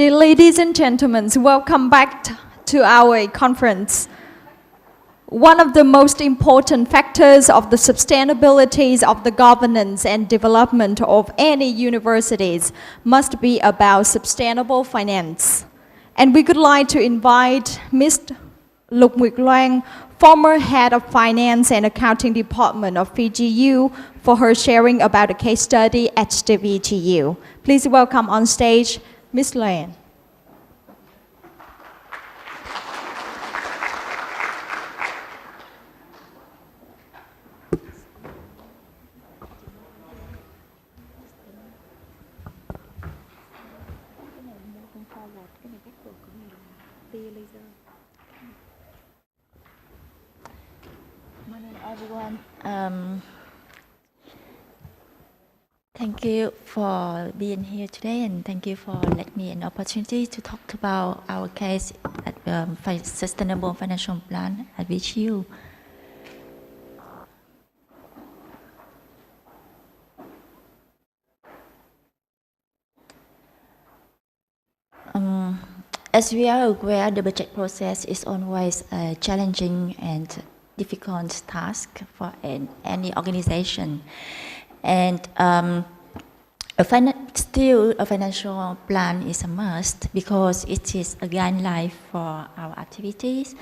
Dear ladies and gentlemen, welcome back to our conference. One of the most important factors of the sustainability of the governance and development of any universities must be about sustainable finance. And we would like to invite Ms. Lục Nguyệt Loan, former head of finance and accounting department of VGU, for her sharing about a case study at the VGU. Please welcome on stage Ms. Loan. Morning, everyone. Thank you for being here today, and thank you for letting me an opportunity to talk about our case at Sustainable Financial Plan at VGU. As we are aware, the budget process is always a challenging and difficult task for any organization. And still, a financial plan is a must because it is a guideline for our activities.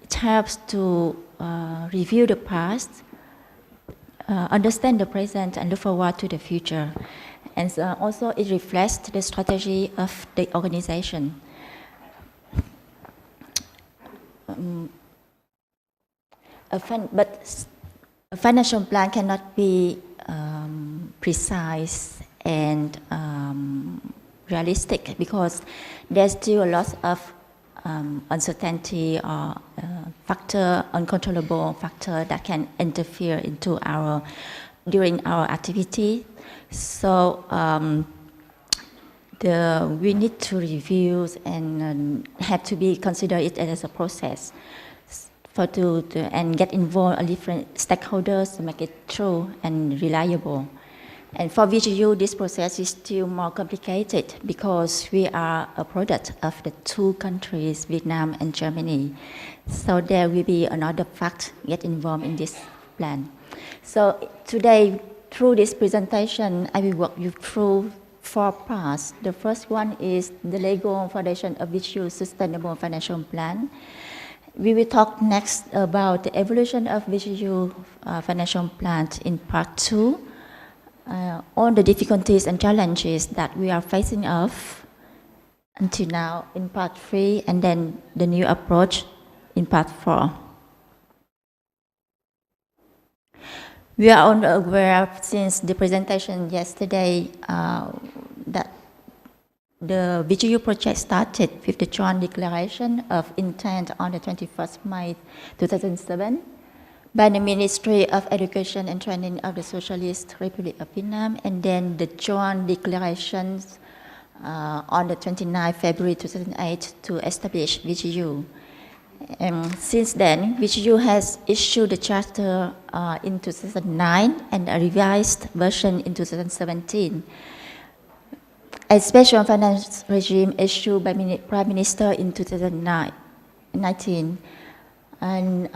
It helps to review the past, understand the present, and look forward to the future. And also, it reflects the strategy of the organization. But a financial plan cannot be precise and realistic because there's still a lot of uncertainty or uncontrollable factor that can interfere into during our activity. So we need to review and have to be consider it as a process and get involved in different stakeholders to make it true and reliable. And for VGU, this process is still more complicated because we are a product of the two countries, Vietnam and Germany. So there will be another fact get involved in this plan. So today, through this presentation, I will walk you through 4 parts. The first one is the legal foundation of VGU Sustainable Financial Plan. We will talk next about the evolution of VGU financial plan in part 2, all the difficulties and challenges that we are facing until now in part 3, and then the new approach in part 4. We are all aware since the presentation yesterday that the VGU project started with the joint declaration of intent on the 21st May 2007 by the Ministry of Education and Training of the Socialist Republic of Vietnam, and then the joint declarations on the 29th February 2008 to establish VGU. Since then, VGU has issued the charter in 2009 and a revised version in 2017. A special finance regime issued by Prime Minister in 2019, and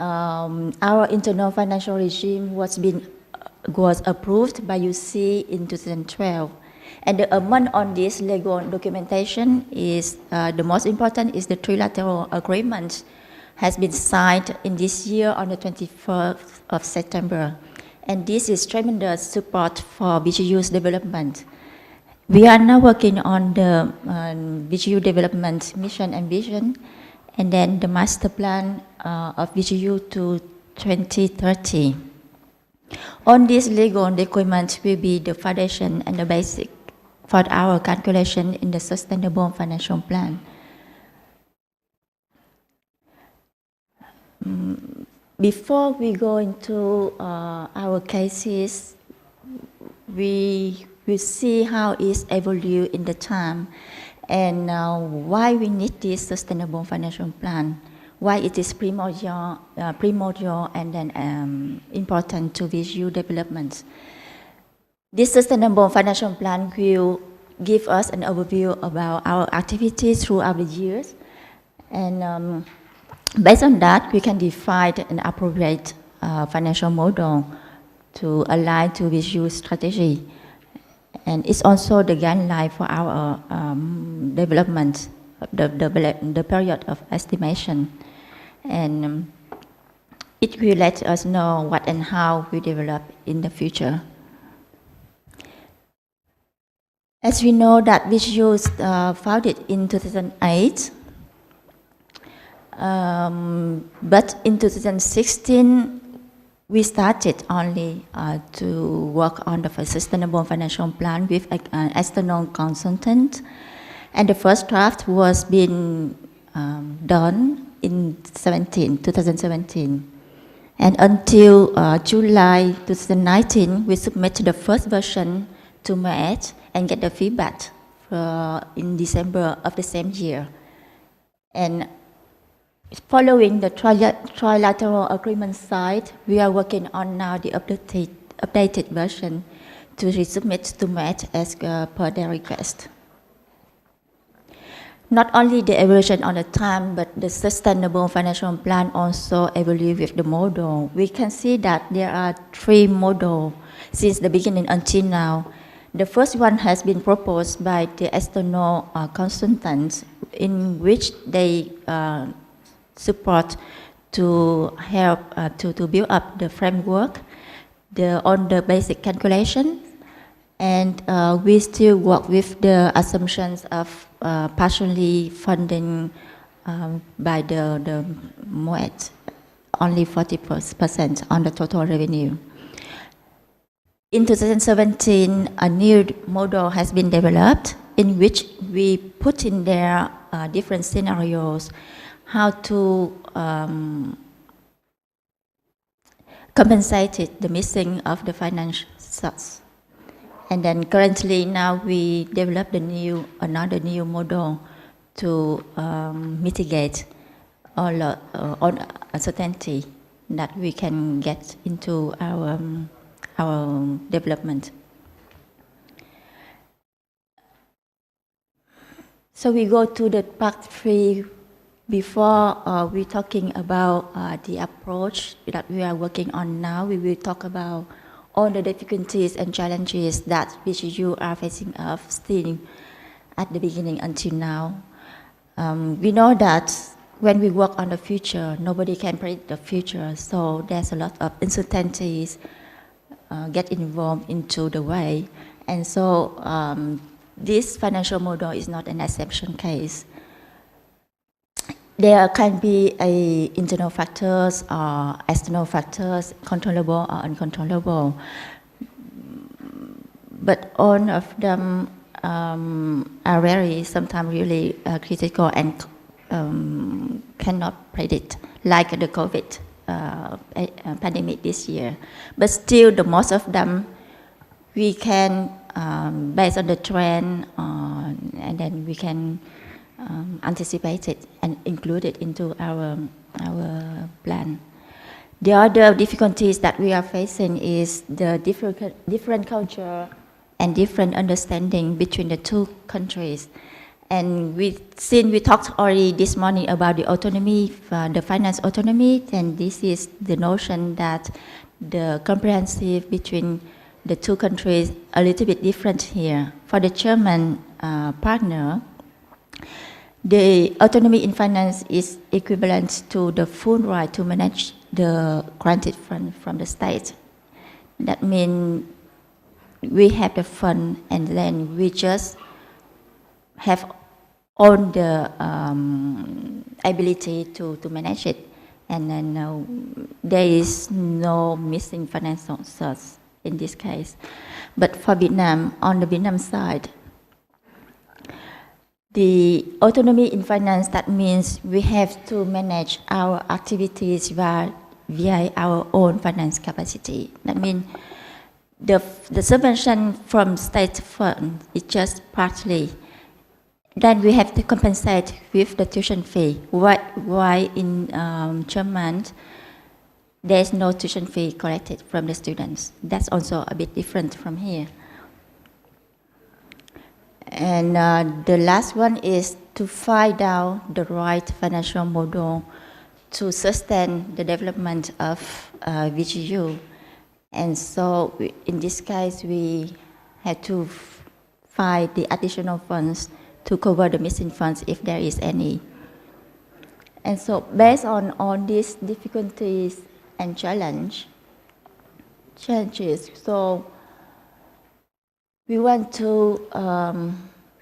our internal financial regime was approved by UC in 2012. And the amount on this legal documentation is the most important is the trilateral agreement has been signed in this year on the 21st of September, and this is tremendous support for VGU's development. We are now working on the VGU development mission and vision, and then the master plan of VGU to 2030. On this legal document will be the foundation and the basic for our calculation in the sustainable financial plan. Before we go into our cases, we will see how it's evolved in the time and why we need this sustainable financial plan, why it is primordial and then important to VGU development. This sustainable financial plan will give us an overview about our activities throughout the years. And based on that, we can define an appropriate financial model to align to visual strategy. And it's also the guideline for our development, the period of estimation. And it will let us know what and how we develop in the future. As we know that Visuals founded in 2008, but in 2016, we started only to work on the sustainable financial plan with an external consultant. And the first draft was being done in 2017. And until July 2019, we submitted the first version to MET and get the feedback in December of the same year. And following the trilateral agreement side, we are working on now the updated version to resubmit to MET as per their request. Not only the evaluation on the time, but the sustainable financial plan also evaluate with the model. We can see that there are 3 models since the beginning until now. The first one has been proposed by the external consultants, in which they support to help to build up the framework on the basic calculation. And we still work with the assumptions of partially funding by the MOET, only 40% on the total revenue. In 2017, a new model has been developed in which we put in there different scenarios, how to compensate the missing of the financial source. And then currently now we develop another new model to mitigate all uncertainty that we can get into our development. So we go to the part 3. Before we're talking about the approach that we are working on now, we will talk about all the difficulties and challenges that VGU are facing of still at the beginning until now. We know that when we work on the future, nobody can predict the future, so there's a lot of uncertainties get involved into the way. And so this financial model is not an exception case. There can be internal factors or external factors, controllable or uncontrollable. But all of them are very, sometimes really critical and cannot predict, like the COVID pandemic this year. But still, the most of them, we can, based on the trend, and then we can anticipate it and include it into our plan. The other difficulties that we are facing is the different culture and different understanding between the 2 countries. And since we talked already this morning about the autonomy, the finance autonomy, then this is the notion that the comprehensive between the 2 countries a little bit different here. For the German partner, the autonomy in finance is equivalent to the full right to manage the granted fund from the state. That means we have the fund and then we just have all the ability to manage it. And then there is no missing financial source in this case. But for Vietnam, on the Vietnam side, the autonomy in finance, that means we have to manage our activities via our own finance capacity. That means the subvention from state fund is just partly. Then we have to compensate with the tuition fee. Why in German, there's no tuition fee collected from the students. That's also a bit different from here. And the last one is to find out the right financial model to sustain the development of VGU. And so in this case, we had to find the additional funds to cover the missing funds if there is any. And so based on all these difficulties and challenges, so we want to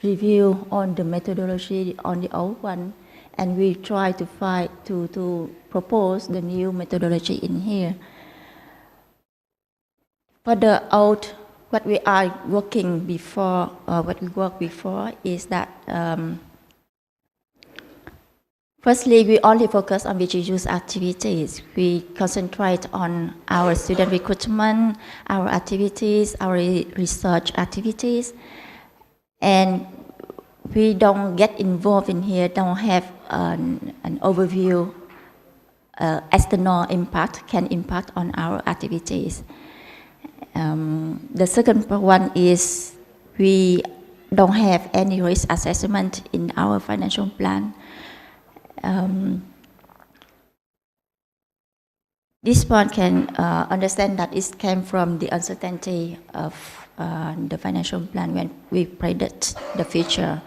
review on the methodology on the old one, and we try to propose the new methodology in here. For the old, what we are working before, what we worked before is that firstly, we only focus on VGU's activities. We concentrate on our student recruitment, our activities, our research activities, and we don't get involved in here, don't have an overview, external impact can impact on our activities. The second one is we don't have any risk assessment in our financial plan. This one can understand that it came from the uncertainty of the financial plan when we predict the future.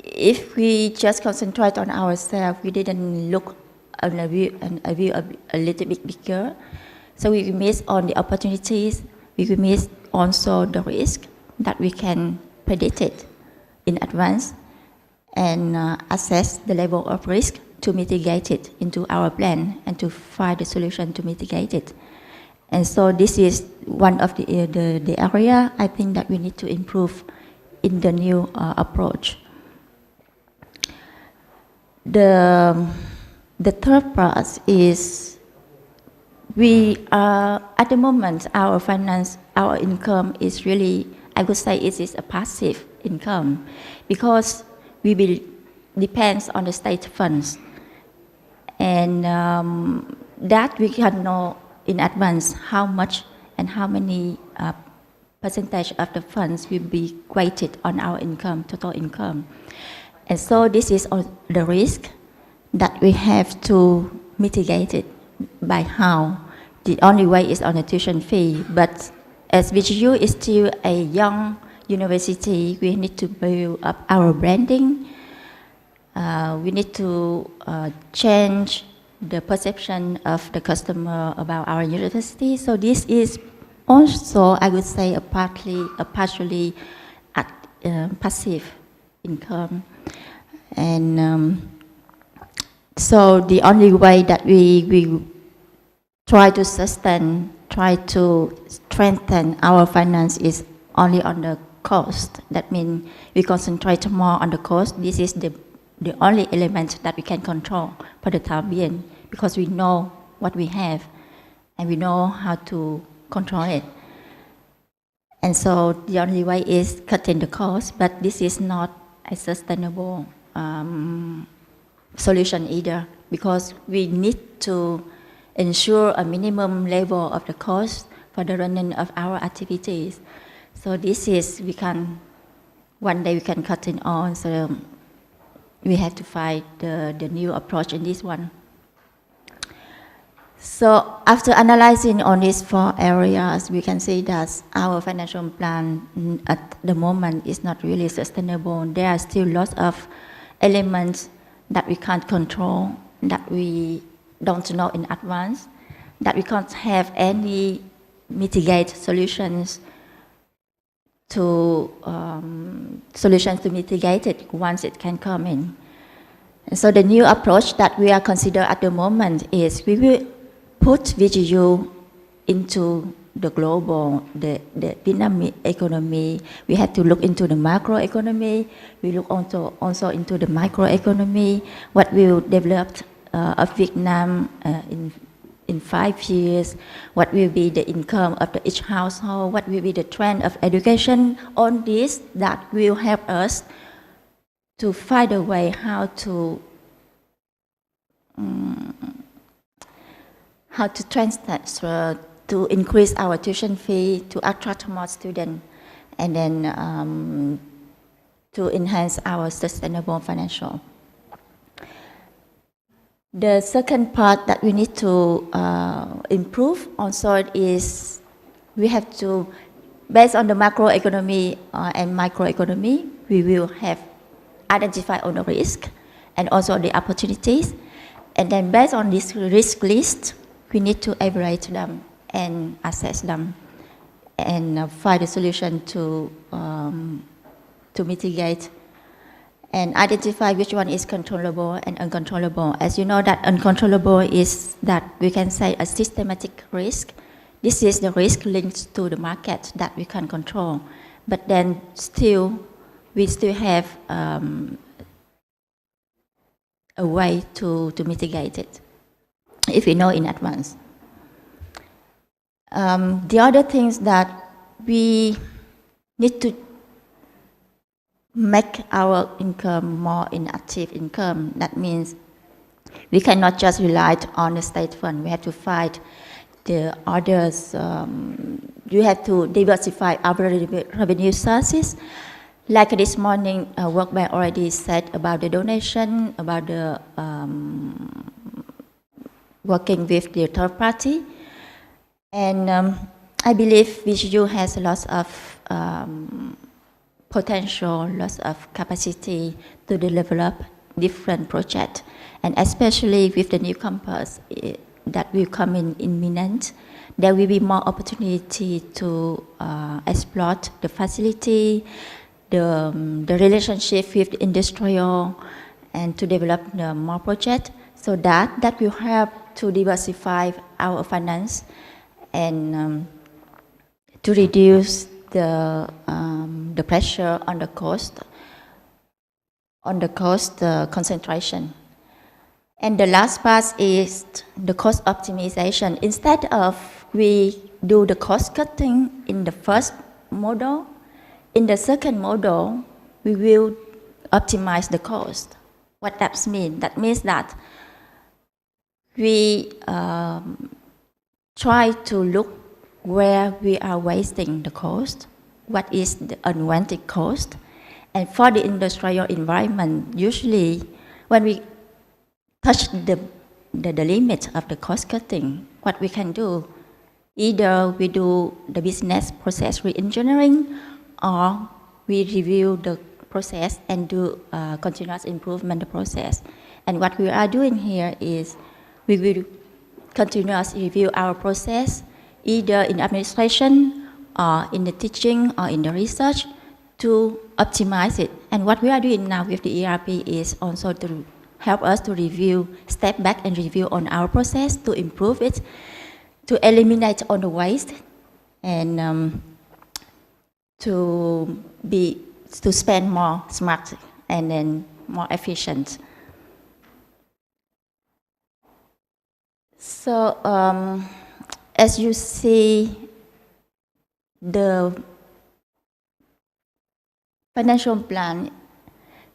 If we just concentrate on ourselves, we didn't look on a view a little bit bigger. So we miss on the opportunities, we miss also the risk that we can predict it in advance and assess the level of risk to mitigate it into our plan and to find a solution to mitigate it. And so this is one of the area I think that we need to improve in the new approach. The third part is we are, at the moment, our income is really, I would say it is a passive income because we will depends on the state funds. And that we can know in advance how much and how many percentage of the funds will be weighted on our income, total income. And so this is the risk that we have to mitigate it by how. The only way is on a tuition fee, but as VGU is still a young university, we need to build up our branding. We need to change the perception of the customer about our university. So this is also, I would say, a partially passive income. And so the only way that we try to strengthen our finance is only on the cost. That means we concentrate more on the cost. This is the only element that we can control for the time being because we know what we have and we know how to control it. And so the only way is cutting the cost, but this is not a sustainable solution either because we need to ensure a minimum level of the cost for the running of our activities. So this is, one day we can cut it on, so we have to find the new approach in this one. So after analyzing on these 4 areas, we can see that our financial plan at the moment is not really sustainable. There are still lots of elements that we can't control, that we don't know in advance, that we can't have any mitigate solutions to mitigate it once it can come in. And so the new approach that we are considering at the moment is we will put VGU into the global, the Vietnamese economy. We have to look into the macroeconomy. We look also into the microeconomy, what will develop of Vietnam in 5 years, what will be the income of each household, what will be the trend of education. All this that will help us to find a way how to transfer, to increase our tuition fee, to attract more students. and then to enhance our sustainable financial. The second part that we need to improve also is we have to, based on the macroeconomy and microeconomy, we will have identified all the risk and also the opportunities. And then based on this risk list, we need to evaluate them and assess them and find a solution to mitigate and identify which one is controllable and uncontrollable. As you know, that uncontrollable is that we can say a systematic risk. This is the risk linked to the market that we can control. But then we still have a way to mitigate it if we know in advance. The other things that we need to make our income more inactive income. That means we cannot just rely on the state fund. We have to find the others. You have to diversify our revenue sources. Like this morning, World Bank already said about the donation, about the working with the third party. And I believe VGU has lots of potential, lots of capacity to develop different projects, and especially with the new campus that will come in imminent, there will be more opportunity to exploit the facility, the relationship with the industrial, and to develop more projects. So that will help to diversify our finance and to reduce the pressure on the cost concentration. And the last part is the cost optimization. Instead of we do the cost cutting in the first model, in the second model, we will optimize the cost. What that means? That means that we try to look where we are wasting the cost, what is the unwanted cost. And for the industrial environment, usually when we touch the limit of the cost cutting, what we can do, either we do the business process re-engineering, or we review the process and do continuous improvement process. And what we are doing here is we will continuously review our process, either in administration or in the teaching or in the research, to optimize it. And what we are doing now with the ERP is also to help us to review, step back and review on our process to improve it, to eliminate all the waste, and to spend more smart and then more efficient. So as you see, the financial plan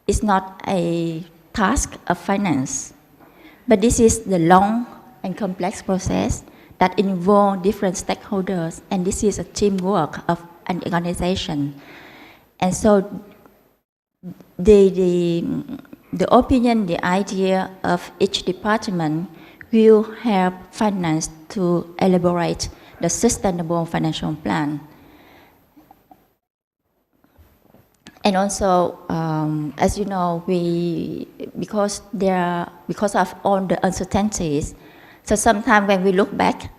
is not a task of finance, but this is the long and complex process that involves different stakeholders, and this is a teamwork of an organization. And so the opinion, the idea of each department will help finance to elaborate the sustainable financial plan. And also, as you know, because of all the uncertainties, so sometimes when we look back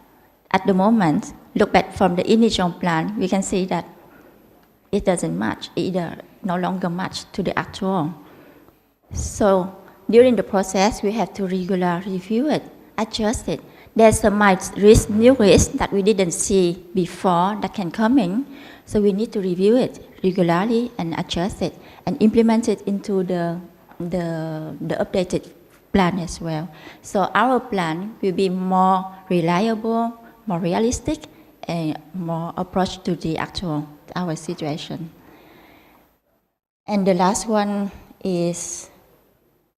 at the moment, look back from the initial plan, we can see that it doesn't match, either no longer match to the actual. So during the process, we have to regularly review it, adjust it. There's some new risk that we didn't see before that can come in, so we need to review it regularly and adjust it and implement it into the updated plan as well. So our plan will be more reliable, more realistic, and more approach to the actual, our situation. And the last one is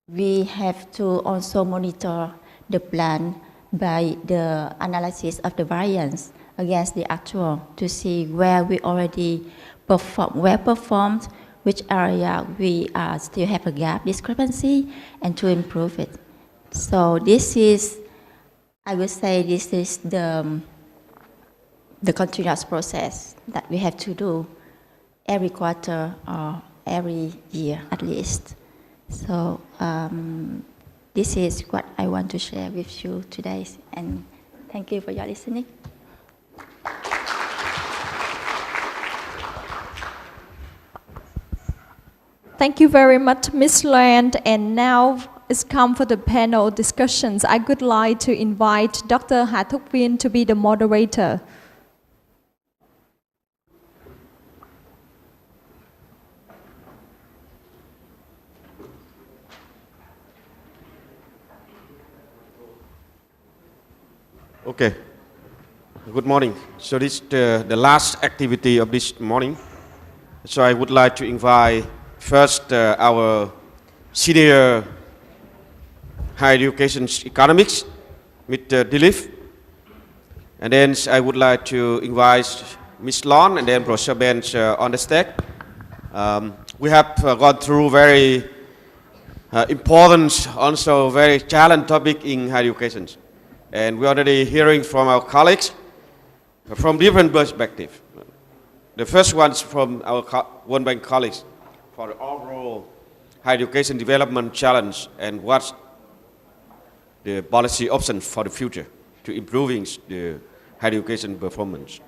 we have to also monitor the plan by the analysis of the variance against the actual to see where we already well performed, which area we still have a gap discrepancy, and to improve it. So this is, I would say, this is the continuous process that we have to do every quarter or every year at least. So this is what I want to share with you today, and thank you for your listening. Thank you very much, Ms. Land. And now it's come for the panel discussions. I would like to invite Dr. Ha Thúc Viên to be the moderator. Okay, good morning. So this is the last activity of this morning. So I would like to invite first our senior higher education economics, Mr. Dilip. And then I would like to invite Ms. Lon and then Professor Bench on the stage. We have gone through very important, also very challenging topic in higher education. And we're already hearing from our colleagues from different perspectives. The first one is from our World Bank colleagues for the overall higher education development challenge and what's the policy options for the future to improving the higher education performance.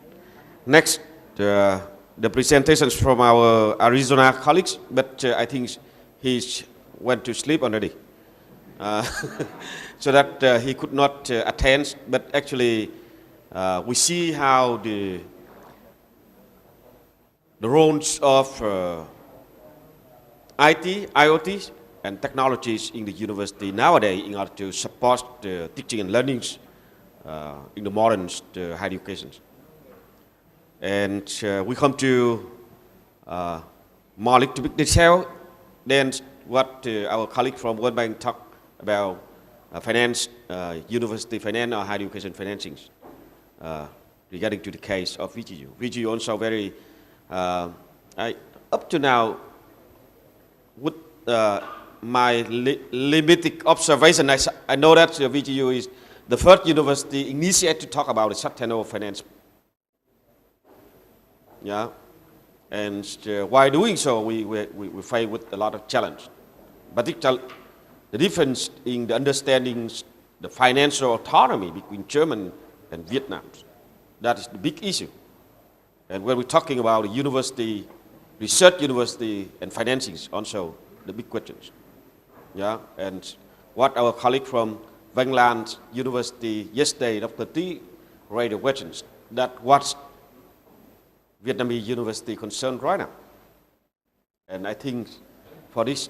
Next, the presentations from our Arizona colleagues, but I think he went to sleep already. So that he could not attend, but actually we see how the roles of IT, IoT, and technologies in the university nowadays in order to support the teaching and learning in the modern higher education. And we come to more little bit detail than what our colleague from World Bank talked about finance, university finance or higher education financing regarding to the case of VGU. VGU also very, up to now, with my limited observation, I know that VGU is the first university initiated to talk about the sustainable finance. Yeah, and while doing so, we face with a lot of challenge. Particularly, the difference in the understanding the financial autonomy between Germany and Vietnam. That is the big issue. And when we're talking about the university, research university and financing is also the big questions. Yeah, and what our colleague from Vangland University yesterday, Dr. T, raised the questions that what's Vietnamese University concerned right now. And I think for this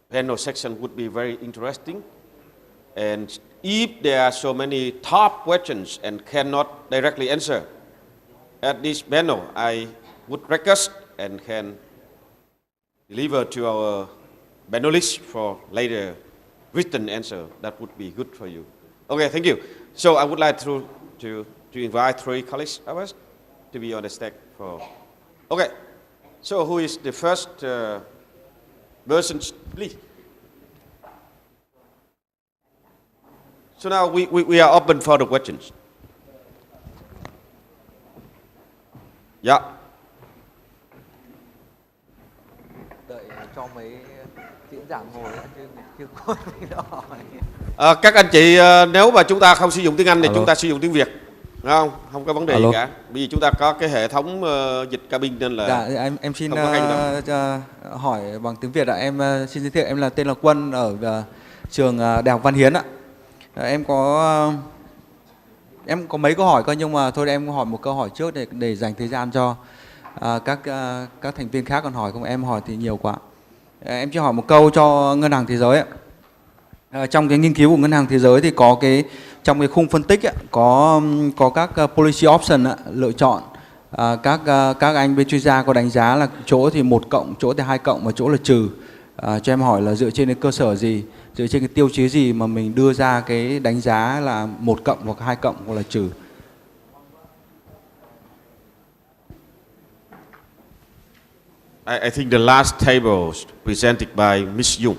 panel section would be very interesting. And if there are so many top questions and cannot directly answer at this panel, I would request and can deliver to our panelists for later written answer. That would be good for you. Okay, thank you. So I would like to invite three colleagues of us to be on the stage for. Okay, so who is the first person, please? So now we are open for the questions. Yeah. Đợi cho mấy diễn giả ngồi chứ có gì đó hỏi. Các anh chị nếu mà chúng ta không sử dụng tiếng Anh thì chúng ta sử dụng tiếng Việt, không? Không có vấn đề gì cả. Bởi vì chúng ta có cái hệ thống dịch cabin nên là. Dạ, em xin hỏi bằng tiếng Việt ạ. Em xin giới thiệu, em là tên là Quân ở trường Đại học Văn Hiến ạ. Em có mấy câu hỏi coi, nhưng mà thôi em hỏi một câu hỏi trước để dành thời gian cho các thành viên khác còn hỏi, không em hỏi thì nhiều quá. Em chỉ hỏi một câu cho Ngân hàng Thế giới ạ. Trong cái nghiên cứu của Ngân hàng Thế giới thì có trong cái khung phân tích ạ, có các policy option ạ, lựa chọn. Các anh bên chuyên gia có đánh giá là chỗ thì 1 cộng, chỗ thì 2 cộng và chỗ là trừ. Cho em hỏi là dựa trên cái cơ sở gì, dựa trên cái tiêu chí gì mà mình đưa ra cái đánh giá là 1 cộng hoặc 2 cộng hoặc là trừ? I think the last table presented by Ms. Dung.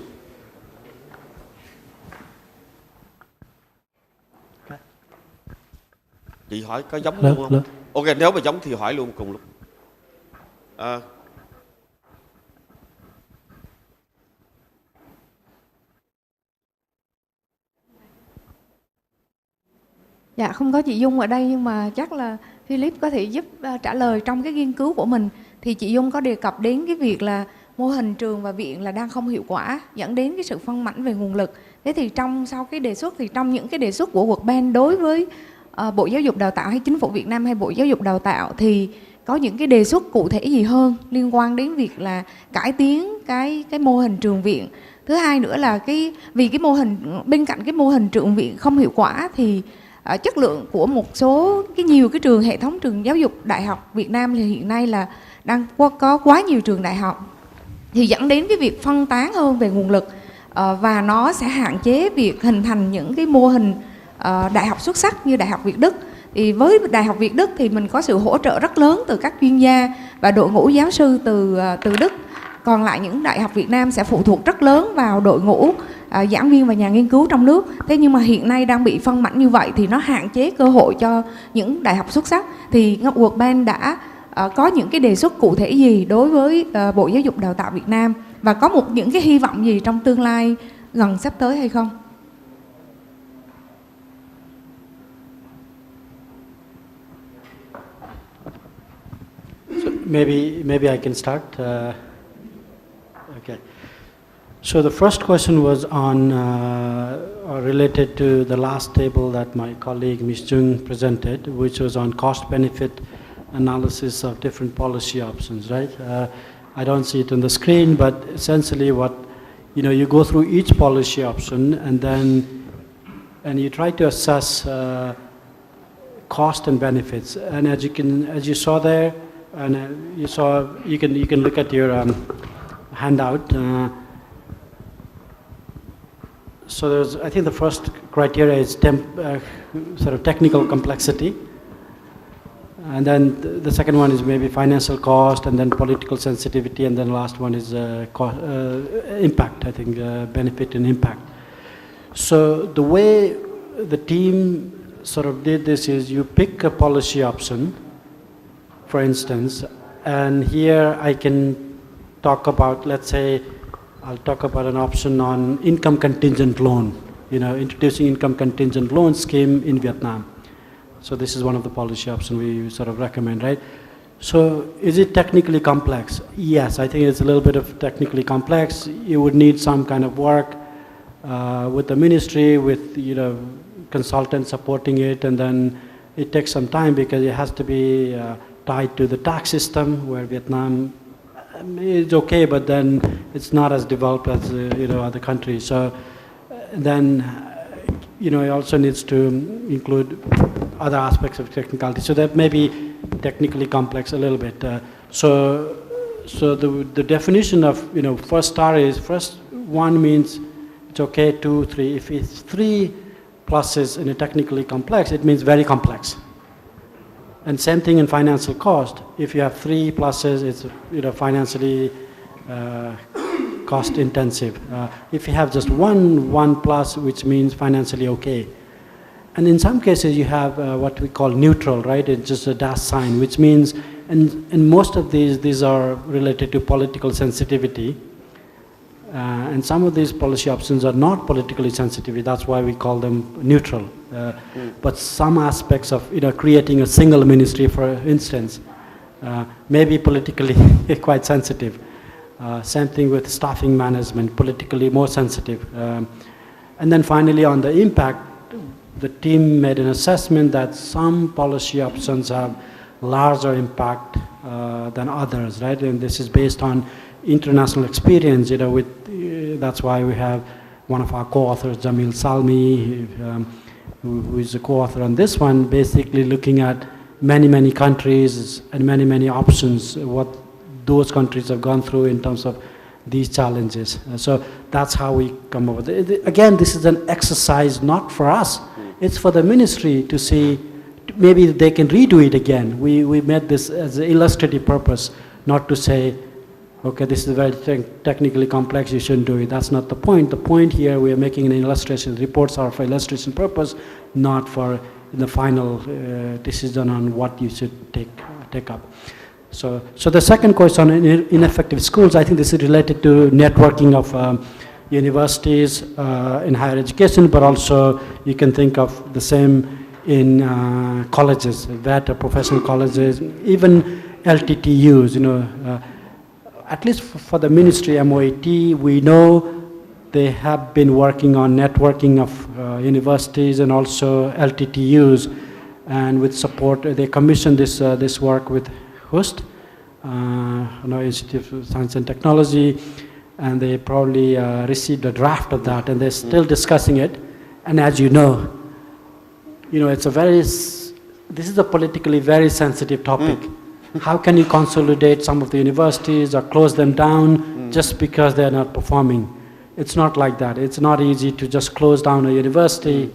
Chị hỏi có giống luôn không? Ok, nếu mà giống thì hỏi luôn cùng lúc. Dạ, không có chị Dung ở đây nhưng mà chắc là Philip có thể giúp trả lời. Trong cái nghiên cứu của mình thì chị Dung có đề cập đến cái việc là mô hình trường và viện là đang không hiệu quả, dẫn đến cái sự phân mảnh về nguồn lực. Thế thì sau cái đề xuất thì trong những cái đề xuất của World Bank đối với Bộ Giáo dục Đào tạo hay Chính phủ Việt Nam hay Bộ Giáo dục Đào tạo thì có những cái đề xuất cụ thể gì hơn liên quan đến việc là cải tiến cái mô hình trường viện. Thứ hai nữa là vì cái mô hình, bên cạnh cái mô hình trường viện không hiệu quả thì chất lượng của một số nhiều cái trường, hệ thống trường giáo dục đại học Việt Nam thì hiện nay là đang có quá nhiều trường đại học, thì dẫn đến cái việc phân tán hơn về nguồn lực, và nó sẽ hạn chế việc hình thành những cái mô hình đại học xuất sắc như Đại học Việt Đức. Thì với Đại học Việt Đức thì mình có sự hỗ trợ rất lớn từ các chuyên gia và đội ngũ giáo sư từ Đức. Còn lại những đại học Việt Nam sẽ phụ thuộc rất lớn vào đội ngũ giảng viên và nhà nghiên cứu trong nước. Thế nhưng mà hiện nay đang bị phân mảnh như vậy thì nó hạn chế cơ hội cho những đại học xuất sắc. Thì World Bank đã có những cái đề xuất cụ thể gì đối với Bộ Giáo dục Đào tạo Việt Nam và có những cái hy vọng gì trong tương lai gần sắp tới hay không? So maybe I can start. Okay. So the first question was on related to the last table that my colleague Ms. Jung presented, which was on cost-benefit analysis of different policy options, right? I don't see it on the screen, but essentially you go through each policy option and you try to assess cost and benefits. And as you saw there, and you can look at your handout. So I think the first criteria is sort of technical complexity, and then the second one is maybe financial cost, and then political sensitivity, and then the last one is impact. I think benefit and impact. So the way the team sort of did this is you pick a policy option, for instance, and here I can talk about, let's say, I'll talk about an option on income contingent loan, introducing income contingent loan scheme in Vietnam. So this is one of the policy options we sort of recommend, right? So is it technically complex? Yes, I think it's a little bit of technically complex. You would need some kind of work with the ministry, with consultants supporting it, and then it takes some time because it has to be tied to the tax system, where Vietnam is okay, but then it's not as developed as other countries. So then it also needs to include other aspects of technicality. So that may be technically complex a little bit. So the definition of first star is first one means it's okay, 2, 3. If it's 3 pluses in a technically complex, it means very complex. And same thing in financial cost. If you have 3 pluses, it's financially cost intensive. If you have just one plus, which means financially okay. And in some cases you have what we call neutral, right? It's just a dash sign, which means, and most of these are related to political sensitivity. And some of these policy options are not politically sensitive. That's why we call them neutral. But some aspects of creating a single ministry, for instance, may be politically quite sensitive. Same thing with staffing management, politically more sensitive. And then finally on the impact, the team made an assessment that some policy options have larger impact than others, right? And this is based on international experience, that's why we have one of our co-authors, Jamil Salmi, who is a co-author on this one, basically looking at many countries and many options, what those countries have gone through in terms of these challenges. So that's how we come up with it. Again, this is an exercise not for us, it's for the ministry to see, maybe they can redo it again. We made this as an illustrative purpose, not to say okay, this is very technically complex, you shouldn't do it. That's not the point. The point here, we are making an illustration. Reports are for illustration purpose, not for the final decision on what you should take up. So the second question on ineffective schools, I think this is related to networking of universities in higher education, but also you can think of the same in colleges, that professional colleges, even LTTUs, at least for the ministry MOAT, we know they have been working on networking of universities and also LTTUs, and with support, they commissioned this work with HUST, Institute of Science and Technology, and they probably received a draft of that, and they're still discussing it. And as you know, it's this is a politically very sensitive topic. How can you consolidate some of the universities or close them down just because they're not performing? It's not like that. It's not easy to just close down a university,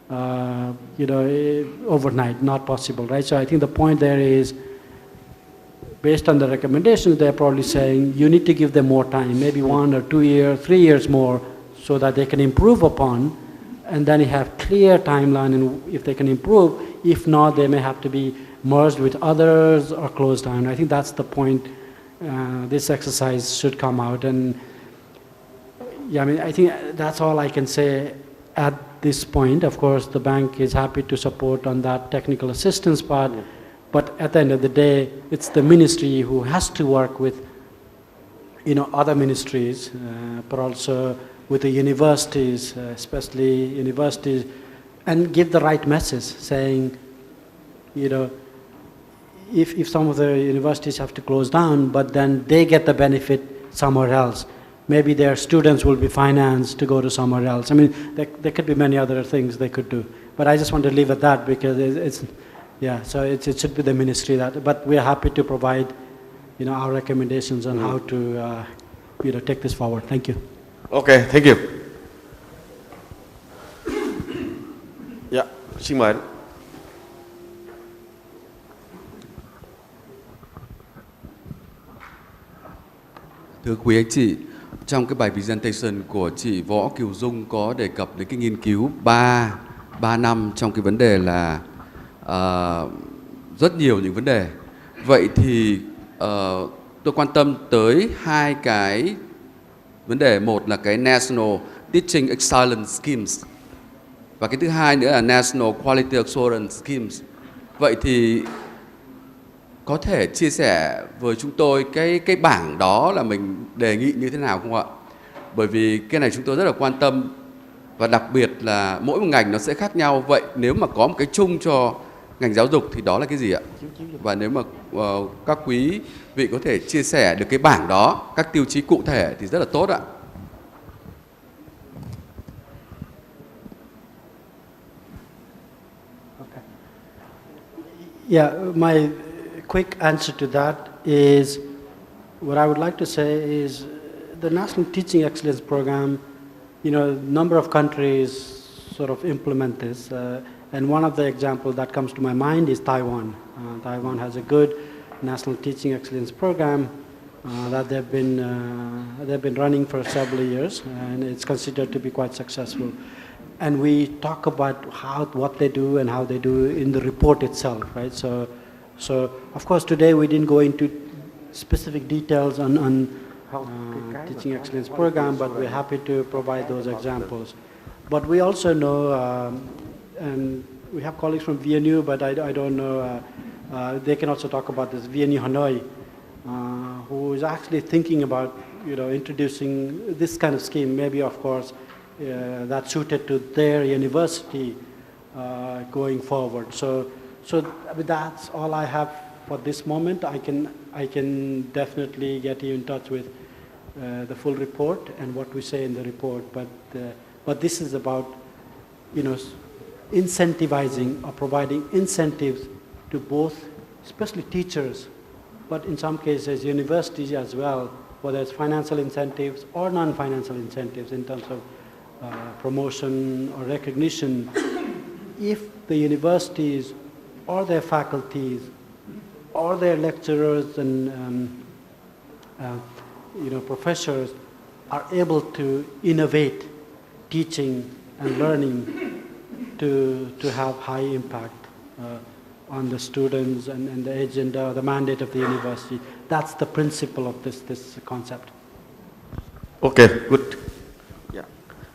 overnight. Not possible, right? So I think the point there is, based on the recommendations, they're probably saying you need to give them more time, maybe 1 or 2 years, 3 years more, so that they can improve upon, and then you have clear timeline, and if they can improve, if not, they may have to be merged with others or closed down. I think that's the point this exercise should come out. And yeah, I think that's all I can say at this point. Of course, the bank is happy to support on that technical assistance part, but at the end of the day, it's the ministry who has to work with other ministries, but also with the universities, especially universities, and give the right message, saying, if some of the universities have to close down, but then they get the benefit somewhere else. Maybe their students will be financed to go to somewhere else. There could be many other things they could do. But I just want to leave at that, because so it should be the ministry that, but we are happy to provide, our recommendations on how to, take this forward. Thank you. Okay, thank you. Yeah, xin mời. Thưa quý anh chị, trong cái bài presentation của chị Võ Kiều Dung có đề cập đến cái nghiên cứu 3 năm trong cái vấn đề là rất nhiều những vấn đề. Vậy thì tôi quan tâm tới 2 cái vấn đề. Một là cái National Teaching Excellence Schemes, và cái thứ hai nữa là National Quality Assurance Schemes. Vậy thì có thể chia sẻ với chúng tôi cái bảng đó là mình đề nghị như thế nào không ạ? Bởi vì cái này chúng tôi rất là quan tâm, và đặc biệt là mỗi một ngành nó sẽ khác nhau. Vậy nếu mà có một cái chung cho ngành giáo dục thì đó là cái gì ạ? Và nếu mà các quý vị có thể chia sẻ được cái bảng đó, các tiêu chí cụ thể thì rất là tốt ạ. Yeah, my quick answer to that is, what I would like to say is the National Teaching Excellence Program, a number of countries sort of implement this, and one of the examples that comes to my mind is Taiwan. Taiwan has a good National Teaching Excellence Program that they've been running for several years, and it's considered to be quite successful. And we talk about what they do and how they do in the report itself, right? So of course today we didn't go into specific details on Teaching Excellence Program, but we're happy to provide those examples. But we also know, and we have colleagues from VNU, but I don't know, they can also talk about this, VNU Hanoi, who is actually thinking about introducing this kind of scheme, maybe of course that's suited to their university going forward. So that's all I have for this moment. I can definitely get you in touch with the full report and what we say in the report. But this is about incentivizing or providing incentives to both, especially teachers, but in some cases universities as well, whether it's financial incentives or non-financial incentives in terms of promotion or recognition. If the universities or their faculties or their lecturers and professors are able to innovate teaching and learning to have high impact on the students and the agenda, the mandate of the university. That's the principle of this concept. Okay, good.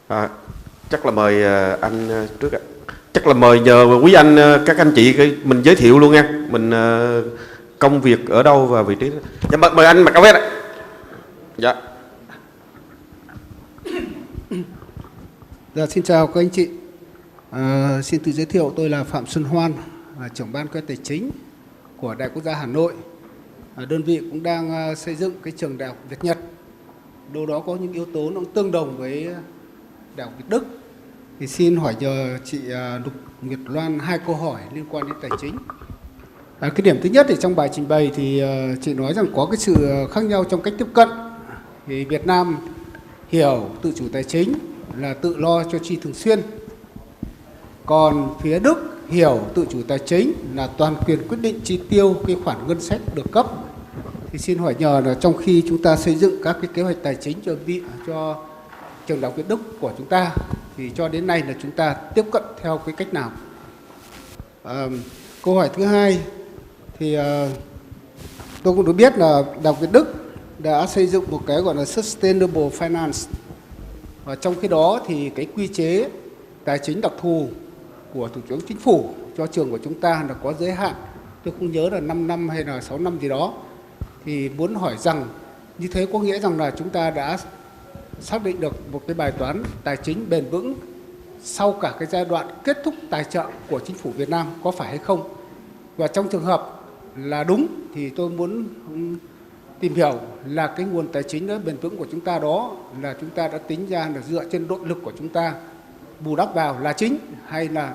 Yeah. Chắc là mời anh trước ạ. Chắc là mời nhờ quý anh, các anh chị mình giới thiệu luôn nha. Mình công việc ở đâu và vị trí. Dạ, mời anh mặc áo vest ạ. Dạ. Dạ, xin chào các anh chị. Xin tự giới thiệu, tôi là Phạm Xuân Hoan, trưởng ban kế hoạch tài chính của Đại học Quốc gia Hà Nội. Đơn vị cũng đang xây dựng cái trường Đại học Việt Nhật. Đâu đó có những yếu tố nó tương đồng với Đại học Việt Đức. Thì xin hỏi nhờ chị Lục Nguyệt Loan 2 câu hỏi liên quan đến tài chính. Cái điểm thứ nhất thì trong bài trình bày thì chị nói rằng có cái sự khác nhau trong cách tiếp cận. Thì Việt Nam hiểu tự chủ tài chính là tự lo cho chi thường xuyên. Còn phía Đức hiểu tự chủ tài chính là toàn quyền quyết định chi tiêu cái khoản ngân sách được cấp. Thì xin hỏi nhờ là trong khi chúng ta xây dựng các cái kế hoạch tài chính cho trường Đại học Việt Đức của chúng ta thì cho đến nay là chúng ta tiếp cận theo cái cách nào? Câu hỏi thứ hai thì tôi cũng được biết là Đại học Việt Đức đã xây dựng một cái gọi là Sustainable Finance. Và trong khi đó thì cái quy chế tài chính đặc thù của Thủ tướng Chính phủ cho trường của chúng ta là có giới hạn. Tôi không nhớ là 5 năm hay là 6 năm gì đó. Thì muốn hỏi rằng như thế có nghĩa rằng là chúng ta đã xác định được một cái bài toán tài chính bền vững sau cả cái giai đoạn kết thúc tài trợ của Chính phủ Việt Nam, có phải hay không? Và trong trường hợp là đúng thì tôi muốn tìm hiểu là cái nguồn tài chính đó, bền vững của chúng ta đó là chúng ta đã tính ra là dựa trên nội lực của chúng ta bù đắp vào là chính, hay là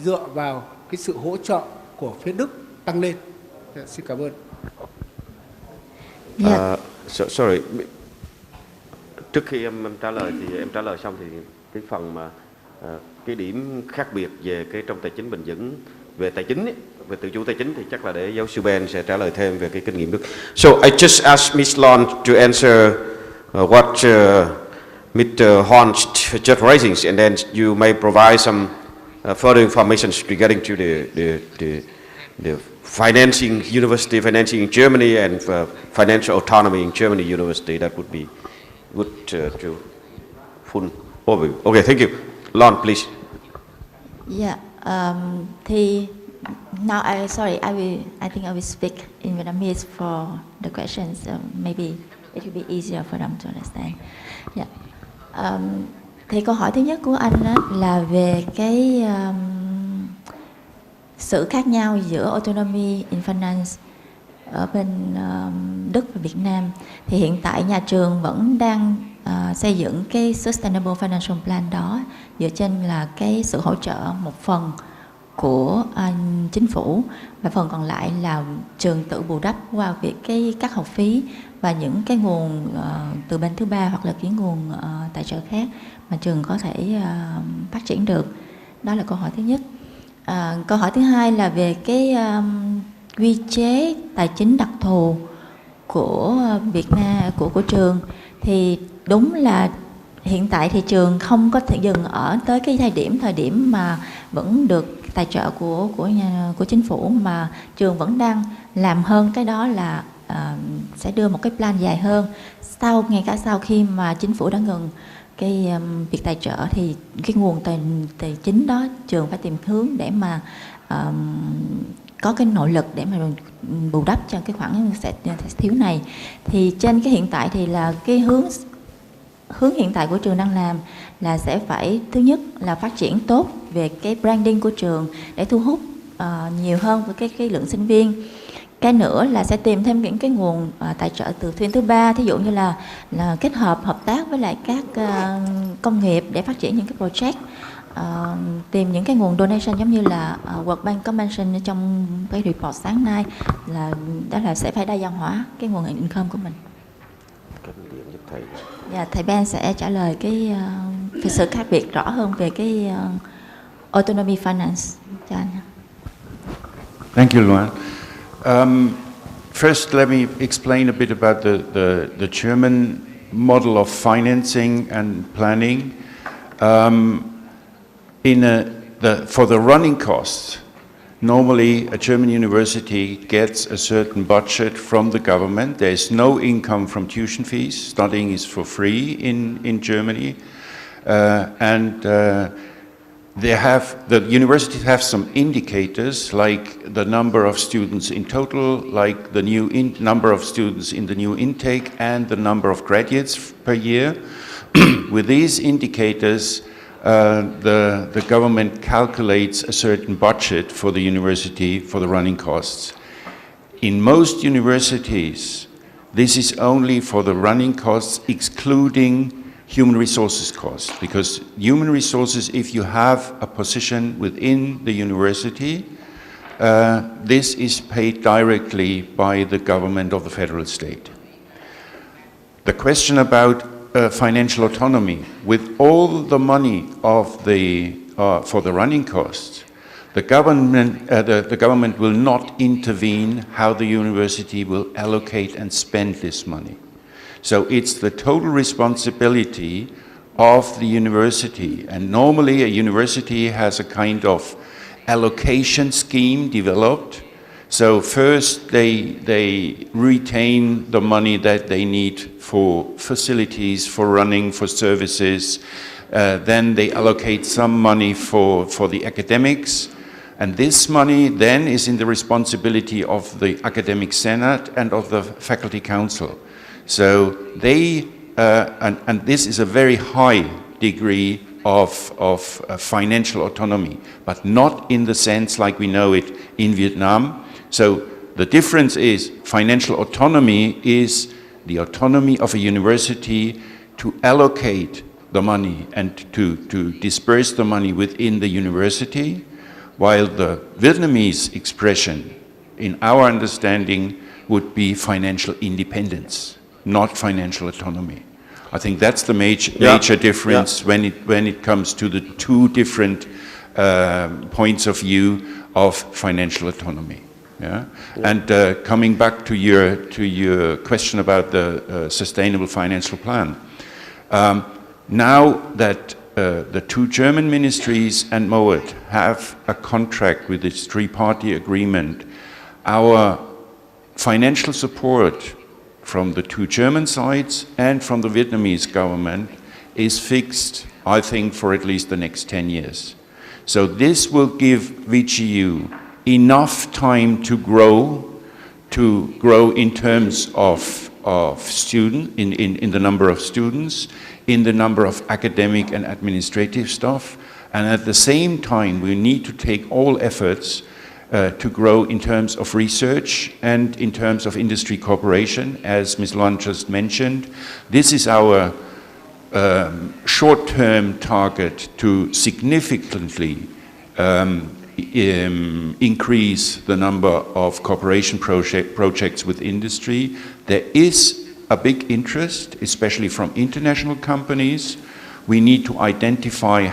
dựa vào cái sự hỗ trợ của phía Đức tăng lên. Xin cảm ơn. Sorry. Trước khi em trả lời thì em trả lời xong thì cái phần mà cái điểm khác biệt về cái trong tài chính bền vững về tài chính ấy, về tự chủ tài chính thì chắc là để giáo sư Ben sẽ trả lời thêm về cái kinh nghiệm Đức. So I just asked Ms. Lon to answer what Mr. Horn just raising, and then you may provide some further information regarding to the financing, university financing in Germany and financial autonomy in Germany university. That would be good to full overview. Okay, thank you. Lon, please. Yeah. Thì now I think I will speak in Vietnamese for the questions. Maybe it will be easier for them to understand. Yeah. Thì câu hỏi thứ nhất của anh đó là về cái sự khác nhau giữa autonomy in finance ở bên Đức và Việt Nam. Thì hiện tại nhà trường vẫn đang xây dựng cái Sustainable Financial Plan đó dựa trên là cái sự hỗ trợ một phần của chính phủ và phần còn lại là trường tự bù đắp qua việc các học phí và những cái nguồn từ bên thứ ba hoặc là cái nguồn tài trợ khác mà trường có thể phát triển được. Đó là câu hỏi thứ nhất. Câu hỏi thứ hai là về cái quy chế tài chính đặc thù của Việt Nam của trường. Thì đúng là hiện tại thì trường không có thể dừng ở tới cái thời điểm mà vẫn được tài trợ của chính phủ, mà trường vẫn đang làm hơn cái đó là sẽ đưa một cái plan dài hơn. Ngay cả sau khi mà chính phủ đã ngừng cái việc tài trợ thì cái nguồn tài chính đó trường phải tìm hướng để mà có cái nội lực để mà bù đắp cho cái khoản sẽ thiếu này. Thì trên cái hiện tại thì là cái hướng hiện tại của trường đang làm là sẽ phải thứ nhất là phát triển tốt về cái branding của trường để thu hút nhiều hơn với cái lượng sinh viên. Cái nữa là sẽ tìm thêm những cái nguồn tài trợ từ phía thứ ba, thí dụ như là kết hợp tác với lại các công nghiệp để phát triển những cái project, tìm những cái nguồn donation giống như là World Bank có mention trong cái report sáng nay là đó là sẽ phải đa dạng hóa cái nguồn income của mình. Dạ, thầy Ben sẽ trả lời cái sự khác biệt rõ hơn về cái autonomy finance cho anh. Thank you, Luan. First, let me explain a bit about the German model of financing and planning. For the running costs, normally a German university gets a certain budget from the government. There is no income from tuition fees. Studying is for free in Germany. The universities have some indicators, like the number of students in total, like the number of students in the new intake, and the number of graduates per year. With these indicators, the government calculates a certain budget for the university for the running costs. In most universities, this is only for the running costs, excluding human resources costs, because human resources, if you have a position within the university, this is paid directly by the government of the federal state. The question about financial autonomy, with all the money of for the running costs, the government will not intervene how the university will allocate and spend this money. So it's the total responsibility of the university. And normally a university has a kind of allocation scheme developed. So first they retain the money that they need for facilities, for running, for services. Then they allocate some money for the academics. And this money then is in the responsibility of the academic senate and of the faculty council. So they, and this is a very high degree of financial autonomy, but not in the sense like we know it in Vietnam. So the difference is financial autonomy is the autonomy of a university to allocate the money and to disperse the money within the university, while the Vietnamese expression, in our understanding, would be financial independence, not financial autonomy. I think that's the major difference when it comes to the two different points of view of financial autonomy. And coming back to your question about the sustainable financial plan, now that the two German ministries and MOET have a contract with this three-party agreement, our financial support from the two German sides and from the Vietnamese government is fixed, I think, for at least the next 10 years. So this will give VGU enough time to grow in terms of student, in the number of students, in the number of academic and administrative staff, and at the same time we need to take all efforts to grow in terms of research and in terms of industry cooperation, as Ms. Luan just mentioned. This is our short-term target to significantly increase the number of cooperation projects with industry. There is a big interest, especially from international companies. We need to identify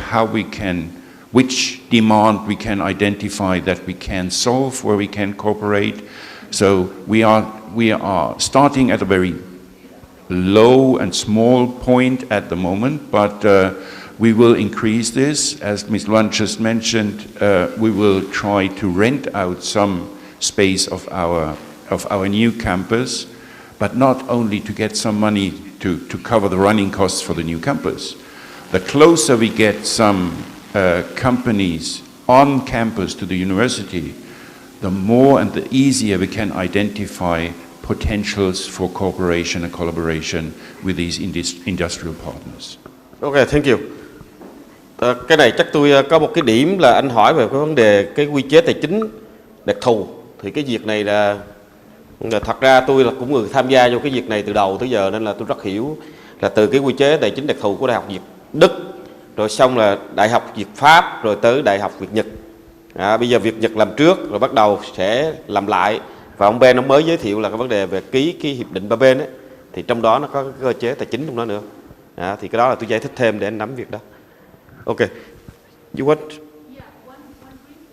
which demand we can identify that we can solve, where we can cooperate. So we are starting at a very low and small point at the moment, but we will increase this. As Ms. Luan just mentioned, we will try to rent out some space of our new campus, but not only to get some money to cover the running costs for the new campus. The closer we get some companies on campus to the university, the more and the easier we can identify potentials for cooperation and collaboration with these industrial partners. Okay, thank you. Cái này chắc tôi có một cái điểm là anh hỏi về cái vấn đề cái quy chế tài chính đặc thù. Thì cái việc này là thật ra tôi là cũng người tham gia vô cái việc này từ đầu tới giờ, nên là tôi rất hiểu là từ cái quy chế tài chính đặc thù của Đại học Việt Đức, rồi xong là Đại học Việt Pháp, rồi tới Đại học Việt Nhật. Bây giờ Việt Nhật làm trước, rồi bắt đầu sẽ làm lại. Và ông Ben ông mới giới thiệu là cái vấn đề về ký cái hiệp định ba bên ấy, thì trong đó nó có cái cơ chế tài chính trong đó nữa. Thì cái đó là tôi giải thích thêm để anh nắm việc đó. Okay. You want? Yeah, one brief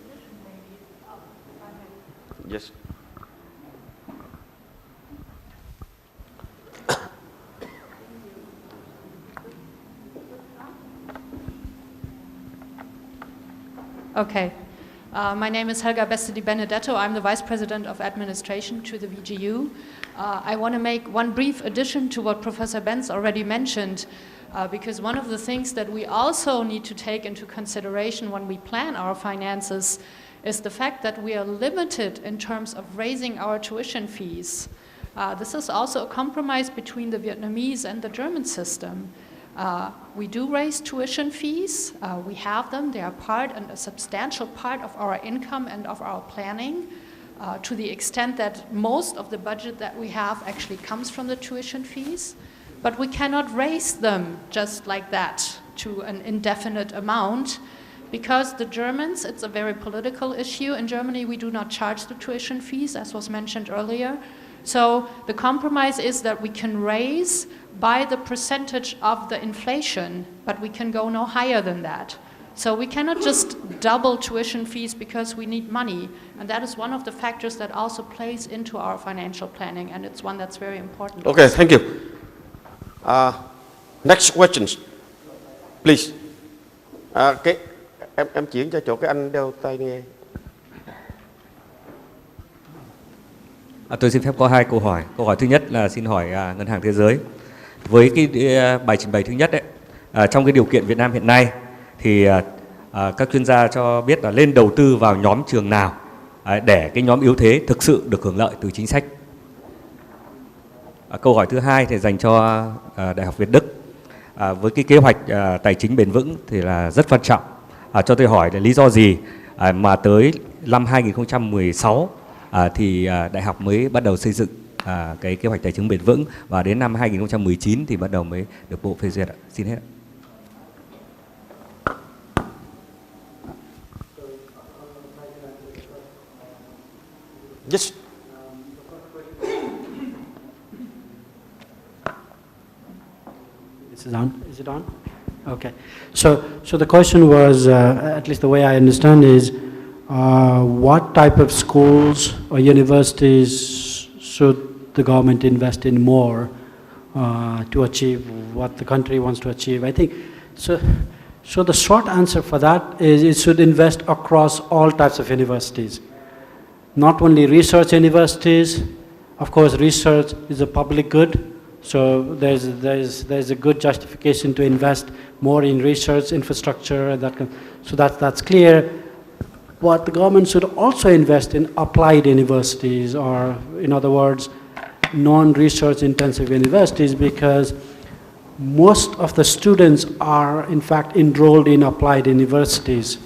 definition maybe of finance. Yes. Okay. My name is Helga Beste Di Benedetto. I'm the Vice President of Administration to the VGU. I want to make one brief addition to what Professor Benz already mentioned, because one of the things that we also need to take into consideration when we plan our finances is the fact that we are limited in terms of raising our tuition fees. This is also a compromise between the Vietnamese and the German system. We do raise tuition fees. We have them. They are part and a substantial part of our income and of our planning, to the extent that most of the budget that we have actually comes from the tuition fees. But we cannot raise them just like that to an indefinite amount, because the Germans, it's a very political issue. In Germany, we do not charge the tuition fees, as was mentioned earlier. So the compromise is that we can raise by the percentage of the inflation, but we can go no higher than that. So we cannot just double tuition fees because we need money. And that is one of the factors that also plays into our financial planning, and it's one that's very important. Okay, thank you. Next questions, please. Em chuyển cho chỗ cái anh đeo tai nghe. Tôi xin phép có hai câu hỏi. Câu hỏi thứ nhất là xin hỏi Ngân hàng Thế giới. Với cái bài trình bày thứ nhất đấy, trong cái điều kiện Việt Nam hiện nay thì các chuyên gia cho biết là nên đầu tư vào nhóm trường nào để cái nhóm yếu thế thực sự được hưởng lợi từ chính sách. Câu hỏi thứ hai thì dành cho Đại học Việt Đức. Với cái kế hoạch tài chính bền vững thì là rất quan trọng. Cho tôi hỏi là lý do gì mà tới năm 2016 thì đại học mới bắt đầu xây dựng cái kế hoạch tài chính bền vững, và đến năm 2019 thì bắt đầu mới được Bộ phê duyệt ạ. Xin hết. Yes. Is it on? Is it on? Okay. So the question was, at least the way I understand is, what type of schools or universities should the government invest in more to achieve what the country wants to achieve? I think so. So the short answer for that is it should invest across all types of universities, not only research universities. Of course, research is a public good, so there's a good justification to invest more in research infrastructure. So that's clear. But the government should also invest in applied universities, or in other words, non-research intensive universities, because most of the students are in fact enrolled in applied universities.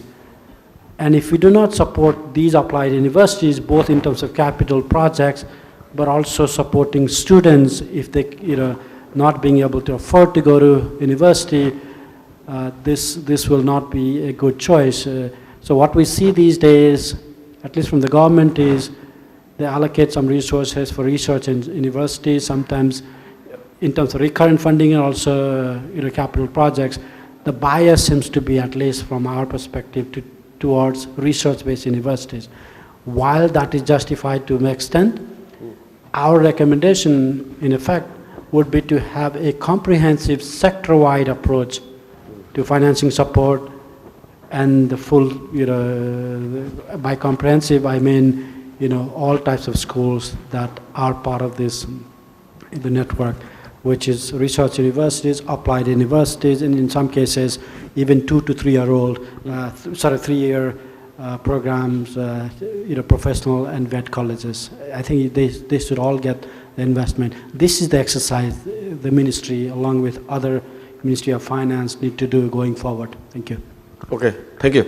And if we do not support these applied universities, both in terms of capital projects, but also supporting students if they, not being able to afford to go to university, this will not be a good choice. So what we see these days, at least from the government, is they allocate some resources for research in universities, sometimes in terms of recurrent funding and also capital projects. The bias seems to be, at least from our perspective, towards research-based universities. While that is justified to an extent, our recommendation, in effect, would be to have a comprehensive sector-wide approach to financing support, and the full, by comprehensive, I mean, all types of schools that are part of this, the network, which is research universities, applied universities, and in some cases, even 2 to 3 year old, 3-year programs, professional and vet colleges. I think they should all get the investment. This is the exercise the ministry, along with other Ministry of Finance, need to do going forward. Thank you. Okay, thank you.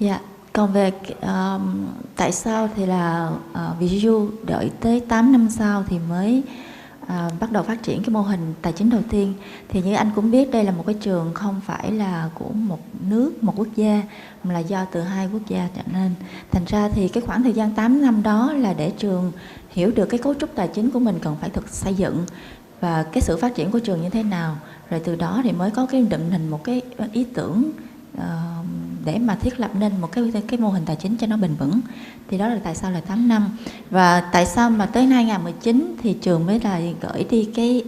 Dạ, còn về tại sao thì là VGU đợi tới 8 năm sau thì mới bắt đầu phát triển cái mô hình tài chính đầu tiên. Thì như anh cũng biết, đây là một cái trường không phải là của một nước, một quốc gia, mà là do từ 2 quốc gia trở nên. Thành ra thì cái khoảng thời gian 8 năm đó là để trường hiểu được cái cấu trúc tài chính của mình cần phải xây dựng và cái sự phát triển của trường như thế nào. Rồi từ đó thì mới có cái định hình một cái ý tưởng để mà thiết lập nên một cái mô hình tài chính cho nó bền vững. Thì đó là tại sao là 8 năm. Và tại sao mà tới 2019 thì trường mới là gửi đi cái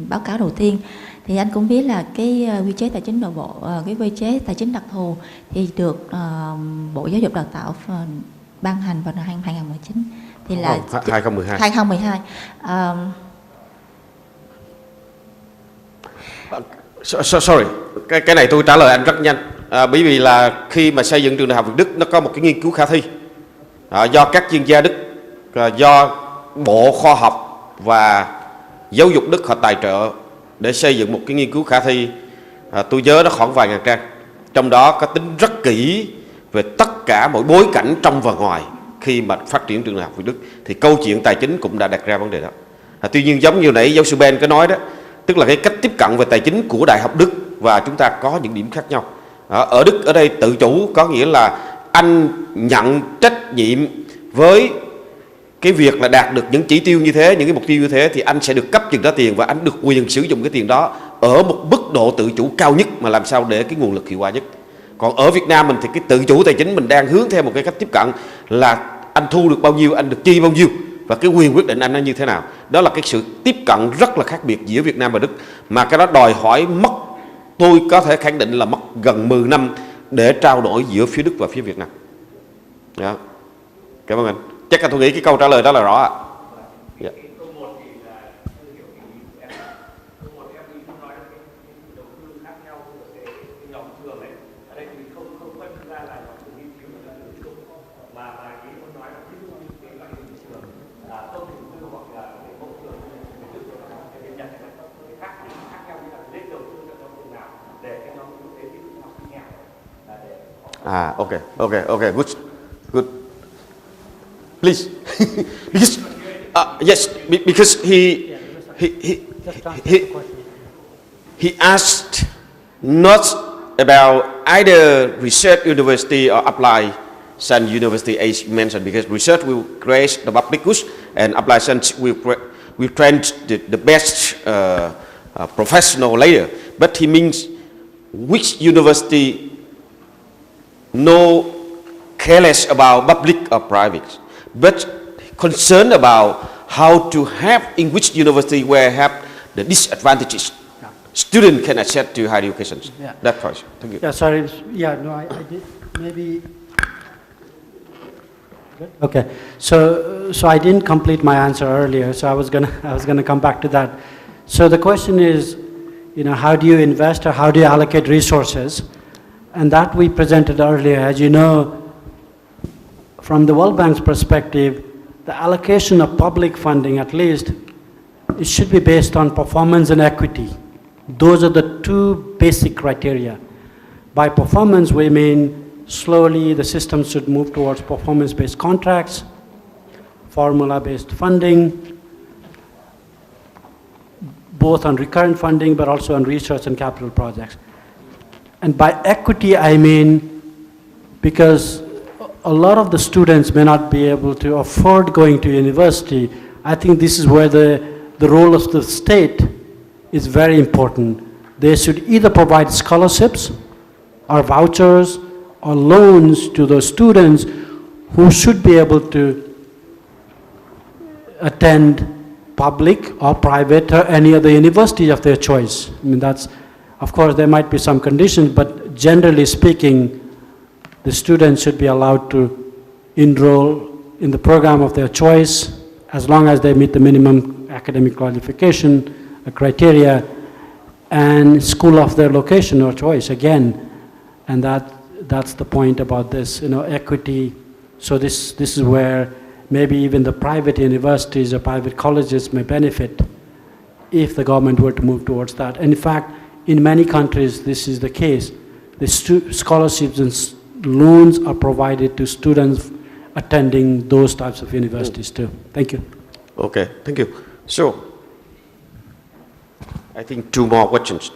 báo cáo đầu tiên. Thì anh cũng biết là cái quy chế tài chính nội bộ, cái quy chế tài chính đặc thù thì được Bộ Giáo dục Đào tạo ban hành vào năm 2019. Thì là 2012. 2012. Sorry, cái này tôi trả lời anh rất nhanh. Bởi vì là khi mà xây dựng trường đại học Việt Đức nó có một cái nghiên cứu khả thi do các chuyên gia Đức, do Bộ Khoa học và Giáo dục Đức họ tài trợ để xây dựng một cái nghiên cứu khả thi. Tôi nhớ nó khoảng vài ngàn trang, trong đó có tính rất kỹ về tất cả mọi bối cảnh trong và ngoài khi mà phát triển trường đại học Việt Đức. Thì câu chuyện tài chính cũng đã đặt ra vấn đề đó. Tuy nhiên giống như nãy giáo sư Ben có nói đó, tức là cái cách tiếp cận về tài chính của Đại học Đức và chúng ta có những điểm khác nhau. Ở Đức ở đây tự chủ có nghĩa là anh nhận trách nhiệm với cái việc là đạt được những chỉ tiêu như thế, những cái mục tiêu như thế thì anh sẽ được cấp chừng đó tiền và anh được quyền sử dụng cái tiền đó ở một mức độ tự chủ cao nhất mà làm sao để cái nguồn lực hiệu quả nhất. Còn ở Việt Nam mình thì cái tự chủ tài chính mình đang hướng theo một cái cách tiếp cận là anh thu được bao nhiêu, anh được chi bao nhiêu và cái quyền quyết định anh nó như thế nào. Đó là cái sự tiếp cận rất là khác biệt giữa Việt Nam và Đức, mà cái đó đòi hỏi mất, tôi có thể khẳng định là mất gần 10 năm để trao đổi giữa phía Đức và phía Việt Nam. Đó. Cảm ơn anh. Chắc là tôi nghĩ cái câu trả lời đó là rõ ạ. Yeah. Okay, good. Please, because yes, because he asked not about either research university or applied science university as you mentioned, because research will create the public goods and applied science will train the best professional later. But he means which university no careless about public or private, but concerned about how to have in which university where have the disadvantages. Student can access to higher education. Yeah. That's right. Thank you. Yeah, sorry. Yeah, no, I did maybe. Good. Okay, so I didn't complete my answer earlier, so I was gonna come back to that. So the question is, how do you invest or how do you allocate resources? And that we presented earlier. As you know, from the World Bank's perspective, the allocation of public funding, at least, it should be based on performance and equity. Those are the two basic criteria. By performance, we mean slowly the system should move towards performance-based contracts, formula-based funding, both on recurrent funding but also on research and capital projects. And by equity, I mean because a lot of the students may not be able to afford going to university. I think this is where the role of the state is very important. They should either provide scholarships or vouchers or loans to those students who should be able to attend public or private or any other university of their choice. I mean, that's, of course, there might be some conditions, but generally speaking, the students should be allowed to enroll in the program of their choice as long as they meet the minimum academic qualification criteria and school of their location or choice again. And that's the point about this, equity. So this is where maybe even the private universities or private colleges may benefit if the government were to move towards that. And in fact, in many countries, this is the case. The scholarships and loans are provided to students attending those types of universities too. Thank you. Okay, thank you. So, I think two more questions.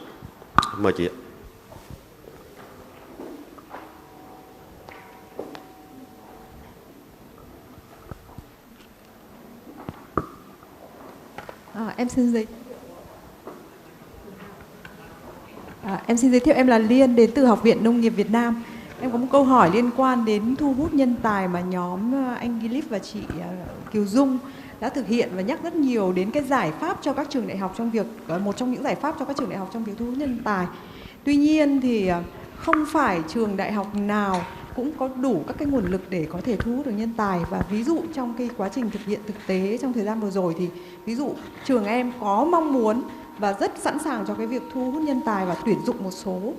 Mời chị ạ. Em xin giới thiệu, em là Liên đến từ Học viện Nông nghiệp Việt Nam. Em có một câu hỏi liên quan đến thu hút nhân tài mà nhóm anh Gilip và chị Kiều Dung đã thực hiện và nhắc rất nhiều đến cái giải pháp cho các trường đại học trong việc, một trong những giải pháp cho các trường đại học trong việc thu hút nhân tài. Tuy nhiên thì không phải trường đại học nào cũng có đủ các cái nguồn lực để có thể thu hút được nhân tài. Và ví dụ trong cái quá trình thực hiện thực tế trong thời gian vừa rồi thì ví dụ trường em có mong muốn và rất sẵn sàng cho cái việc thu hút nhân tài và tuyển dụng một số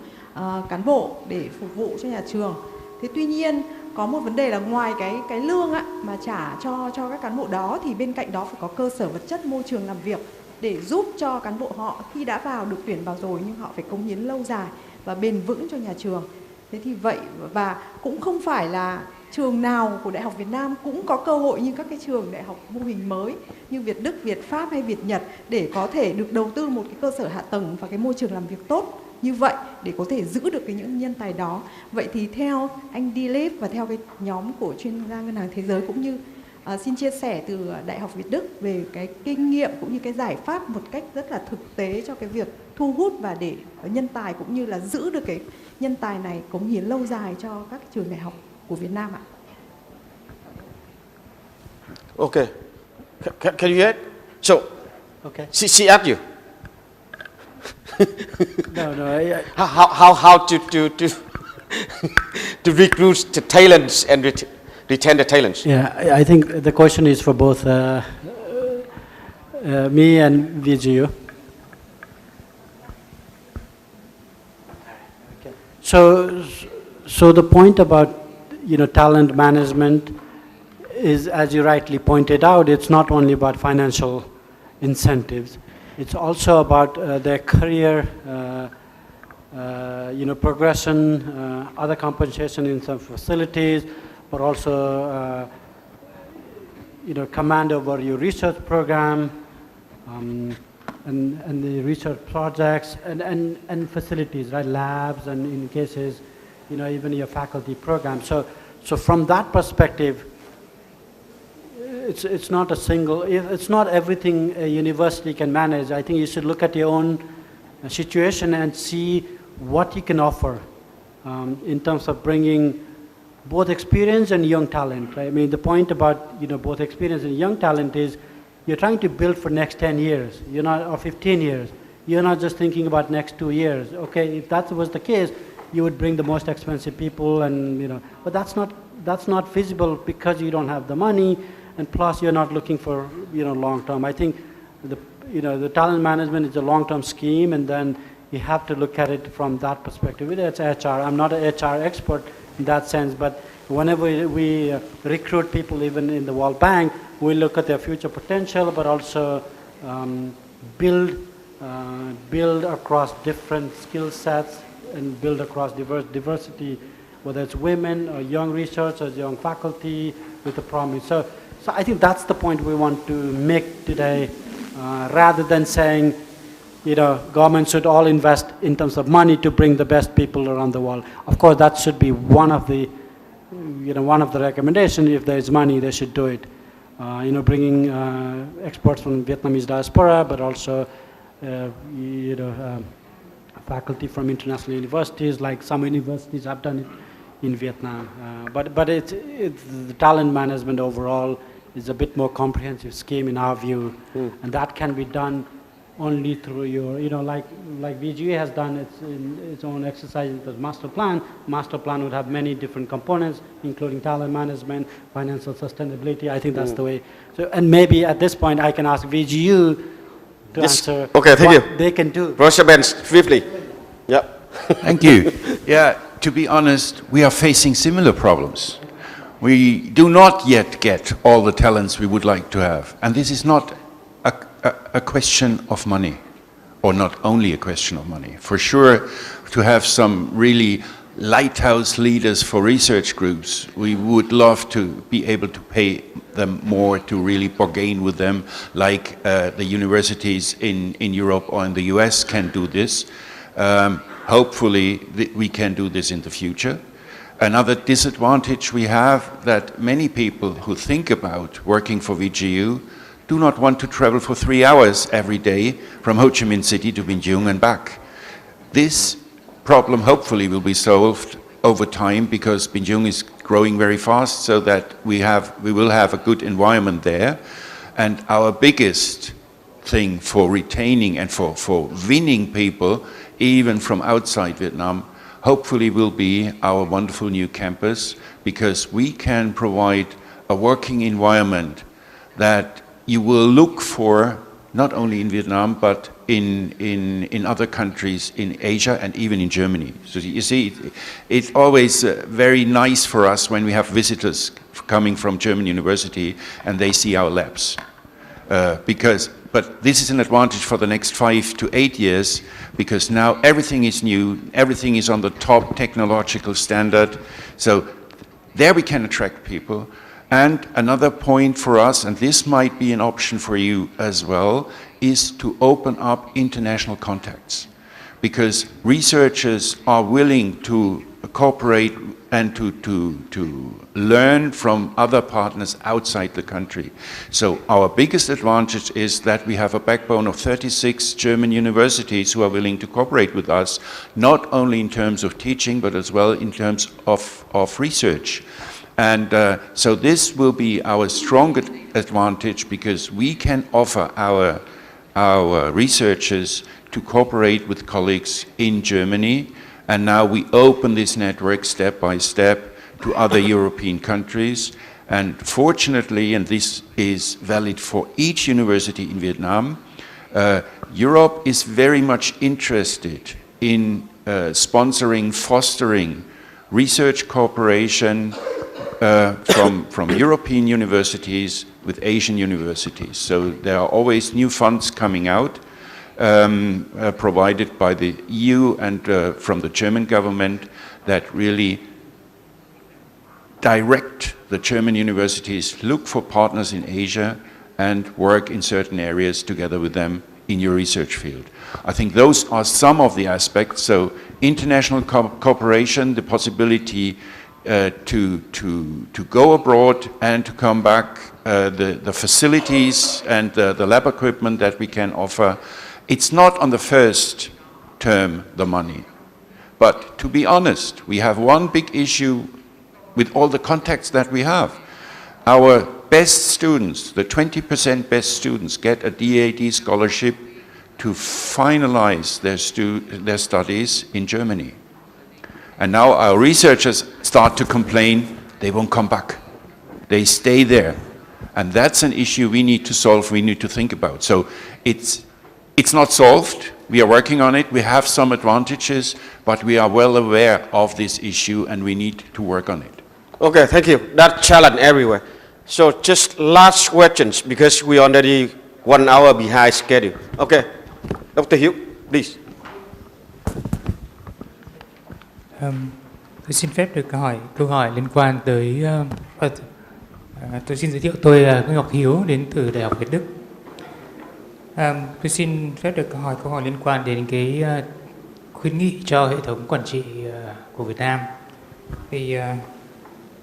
cán bộ để phục vụ cho nhà trường. Thế tuy nhiên có một vấn đề là ngoài cái lương mà trả cho các cán bộ đó thì bên cạnh đó phải có cơ sở vật chất, môi trường làm việc để giúp cho cán bộ họ khi đã vào được tuyển vào rồi nhưng họ phải cống hiến lâu dài và bền vững cho nhà trường. Thế thì vậy, và cũng không phải là trường nào của Đại học Việt Nam cũng có cơ hội như các cái trường đại học mô hình mới như Việt Đức, Việt Pháp hay Việt Nhật để có thể được đầu tư một cái cơ sở hạ tầng và cái môi trường làm việc tốt như vậy để có thể giữ được những nhân tài đó. Vậy thì theo anh Dilip và theo cái nhóm của chuyên gia Ngân hàng Thế giới cũng như xin chia sẻ từ Đại học Việt Đức về cái kinh nghiệm cũng như cái giải pháp một cách rất là thực tế cho cái việc thu hút và để nhân tài cũng như là giữ được cái nhân tài này cống hiến lâu dài cho các trường đại học của Việt Nam ạ. Okay. Can you hear? So, Okay. she asked you. No, How to recruit the talents and retain the talents? Yeah, I think the question is for both me and VGU. Okay. So the point about talent management is, as you rightly pointed out, it's not only about financial incentives. It's also about their career, progression, other compensation in some facilities, but also, command over your research program, and the research projects and facilities, right, labs, and in cases, even your faculty program. So from that perspective, it's not everything a university can manage. I think you should look at your own situation and see what you can offer in terms of bringing both experience and young talent. Right? I mean, the point about both experience and young talent is you're trying to build for next 10 years, or 15 years. You're not just thinking about next 2 years. Okay, if that was the case, you would bring the most expensive people, and but that's not feasible because you don't have the money. And plus, you're not looking for long term. I think the talent management is a long term scheme, and then you have to look at it from that perspective. It's HR. I'm not an HR expert in that sense, but whenever we recruit people, even in the World Bank, we look at their future potential, but also build across different skill sets and build across diversity, whether it's women or young researchers, young faculty with the promise. So I think that's the point we want to make today, rather than saying, government should all invest in terms of money to bring the best people around the world. Of course, that should be one of the recommendations. If there is money, they should do it. Bringing experts from Vietnamese diaspora, but also, faculty from international universities, like some universities have done it in Vietnam. But it's the talent management overall is a bit more comprehensive scheme in our view, and that can be done only through your, like VGA has done its own exercise in the master plan. Master plan would have many different components, including talent management, financial sustainability. I think that's the way. So, and maybe at this point I can ask VGU to answer okay, thank what you. they can do. Professor Benz, briefly. Yeah. Thank you. Yeah, to be honest, we are facing similar problems. We do not yet get all the talents we would like to have. And this is not a question of money, or not only a question of money. For sure, to have some really lighthouse leaders for research groups, we would love to be able to pay them more to really bargain with them, like the universities in Europe or in the US can do this. Hopefully we can do this in the future. Another disadvantage we have that many people who think about working for VGU do not want to travel for 3 hours every day from Ho Chi Minh City to Bình Dương and back. This problem hopefully will be solved over time because Bình Dương is growing very fast, so that we will have a good environment there. And our biggest thing for retaining and for winning people, even from outside Vietnam, hopefully will be our wonderful new campus, because we can provide a working environment that you will look for not only in Vietnam, but in other countries in Asia and even in Germany. So you see, it's always very nice for us when we have visitors coming from German university and they see our labs. But this is an advantage for the next 5 to 8 years, because now everything is new, everything is on the top technological standard. So there we can attract people. And another point for us, and this might be an option for you as well, is to open up international contacts. Because researchers are willing to cooperate and to learn from other partners outside the country. So our biggest advantage is that we have a backbone of 36 German universities who are willing to cooperate with us, not only in terms of teaching, but as well in terms of research. And so this will be our strongest advantage, because we can offer our researchers to cooperate with colleagues in Germany. And now we open this network step by step to other European countries. And fortunately, and this is valid for each university in Vietnam, Europe is very much interested in sponsoring, fostering research cooperation from European universities with Asian universities. So there are always new funds coming out, provided by the EU and from the German government, that really direct the German universities, look for partners in Asia and work in certain areas together with them in your research field. I think those are some of the aspects. So international cooperation, the possibility to go abroad and to come back, the facilities and the lab equipment that we can offer. It's not on the first term the money. But to be honest, we have one big issue with all the contacts that we have. Our best students, the 20% best students, get a DAD scholarship to finalize their studies in Germany. And now our researchers start to complain they won't come back. They stay there. And that's an issue we need to solve, we need to think about. So it's not solved. We are working on it. We have some advantages, but we are well aware of this issue and we need to work on it. Okay, thank you. That challenge everywhere. So just last questions, because we already 1 hour behind schedule. Okay, Dr. Hiếu, please. Tôi xin phép được hỏi câu hỏi liên quan tới tôi xin giới thiệu, tôi là Ngọc Hiếu, đến từ Đại học Việt Đức. Tôi xin phép được hỏi câu hỏi liên quan đến cái khuyến nghị cho hệ thống quản trị của Việt Nam. Thì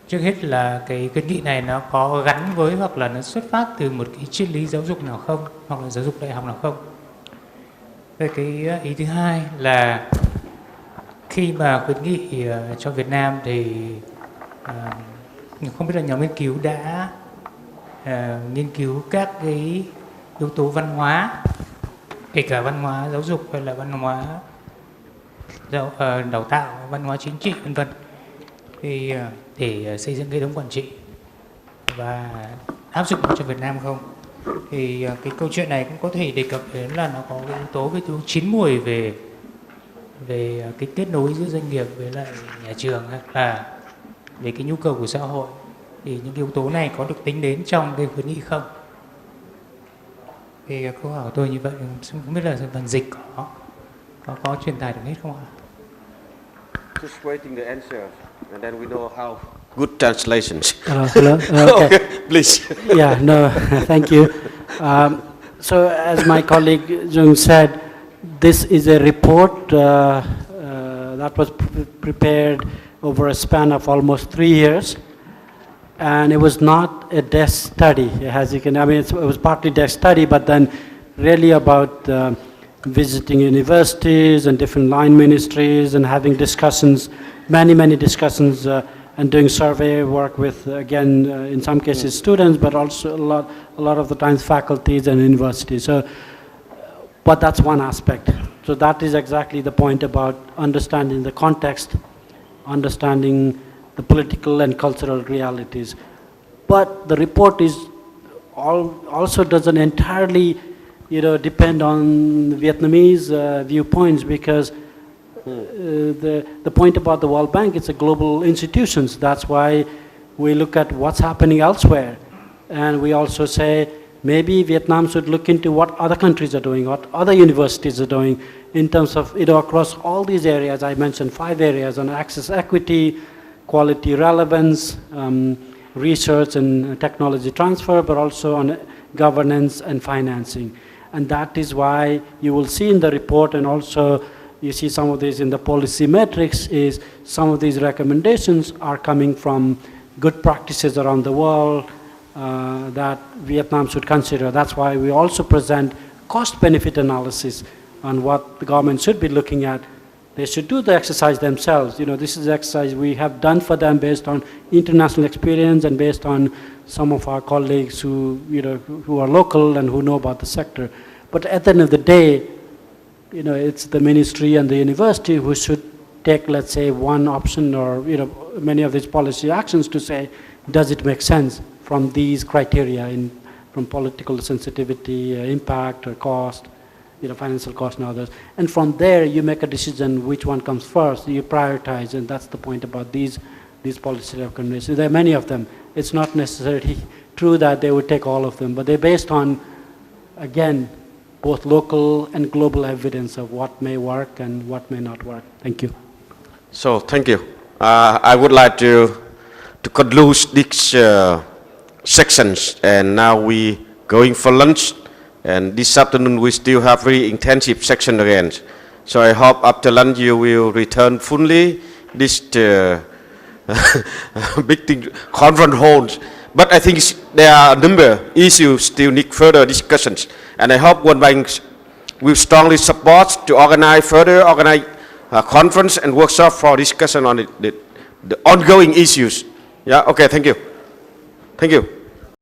trước hết là cái khuyến nghị này nó có gắn với, hoặc là nó xuất phát từ một cái triết lý giáo dục nào không, hoặc là giáo dục đại học nào không. Về cái ý thứ hai là khi mà khuyến nghị cho Việt Nam thì không biết là nhóm nghiên cứu đã nghiên cứu các cái yếu tố văn hóa, kể cả văn hóa giáo dục hay là văn hóa đào tạo, văn hóa chính trị vân vân, thì để xây dựng hệ thống quản trị và áp dụng cho Việt Nam không. Thì cái câu chuyện này cũng có thể đề cập đến là nó có cái yếu tố chín mùi về cái kết nối giữa doanh nghiệp với lại nhà trường, hay là về cái nhu cầu của xã hội. Thì những yếu tố này có được tính đến trong cái khuyến nghị không? Thì câu hỏi của tôi như vậy, không biết là phần dịch có truyền tải được hết không ạ? Just waiting the answer, and then we know how good translations. Hello. Okay, please. Yeah, no, thank you. So as my colleague Jung said, this is a report that was prepared over a span of almost 3 years, and it was not a desk study. As you can, it was partly desk study, but then really about visiting universities and different line ministries and having discussions, many discussions and doing survey work with, again, in some cases students, but also a lot of the times faculties and universities. So, but that's one aspect. So that is exactly the point about understanding the context, understanding the political and cultural realities. But the report is also doesn't entirely, depend on Vietnamese viewpoints, because the point about the World Bank, it's a global institutions. That's why we look at what's happening elsewhere. And we also say, maybe Vietnam should look into what other countries are doing, what other universities are doing in terms of, across all these areas. I mentioned 5 areas on access equity, quality relevance, research and technology transfer, but also on governance and financing. And that is why you will see in the report, and also you see some of these in the policy metrics, is some of these recommendations are coming from good practices around the world that Vietnam should consider. That's why we also present cost-benefit analysis on what the government should be looking at. They should do the exercise themselves. This is the exercise we have done for them based on international experience and based on some of our colleagues who are local and who know about the sector. But at the end of the day, it's the ministry and the university who should take, let's say, one option or many of these policy actions to say, does it make sense from these criteria, from political sensitivity, impact or cost, financial cost and others. And from there, you make a decision which one comes first. You prioritize, and that's the point about these policy recommendations. There are many of them. It's not necessarily true that they would take all of them, but they're based on, again, both local and global evidence of what may work and what may not work. Thank you. So, thank you. I would like to conclude these sections, and now we going for lunch. And this afternoon we still have very intensive section again. So I hope after lunch you will return fully this big thing, conference halls. But I think there are a number of issues still need further discussions. And I hope World Bank will strongly support to organize conference and workshop for discussion on the ongoing issues. Yeah, okay, thank you. Thank you.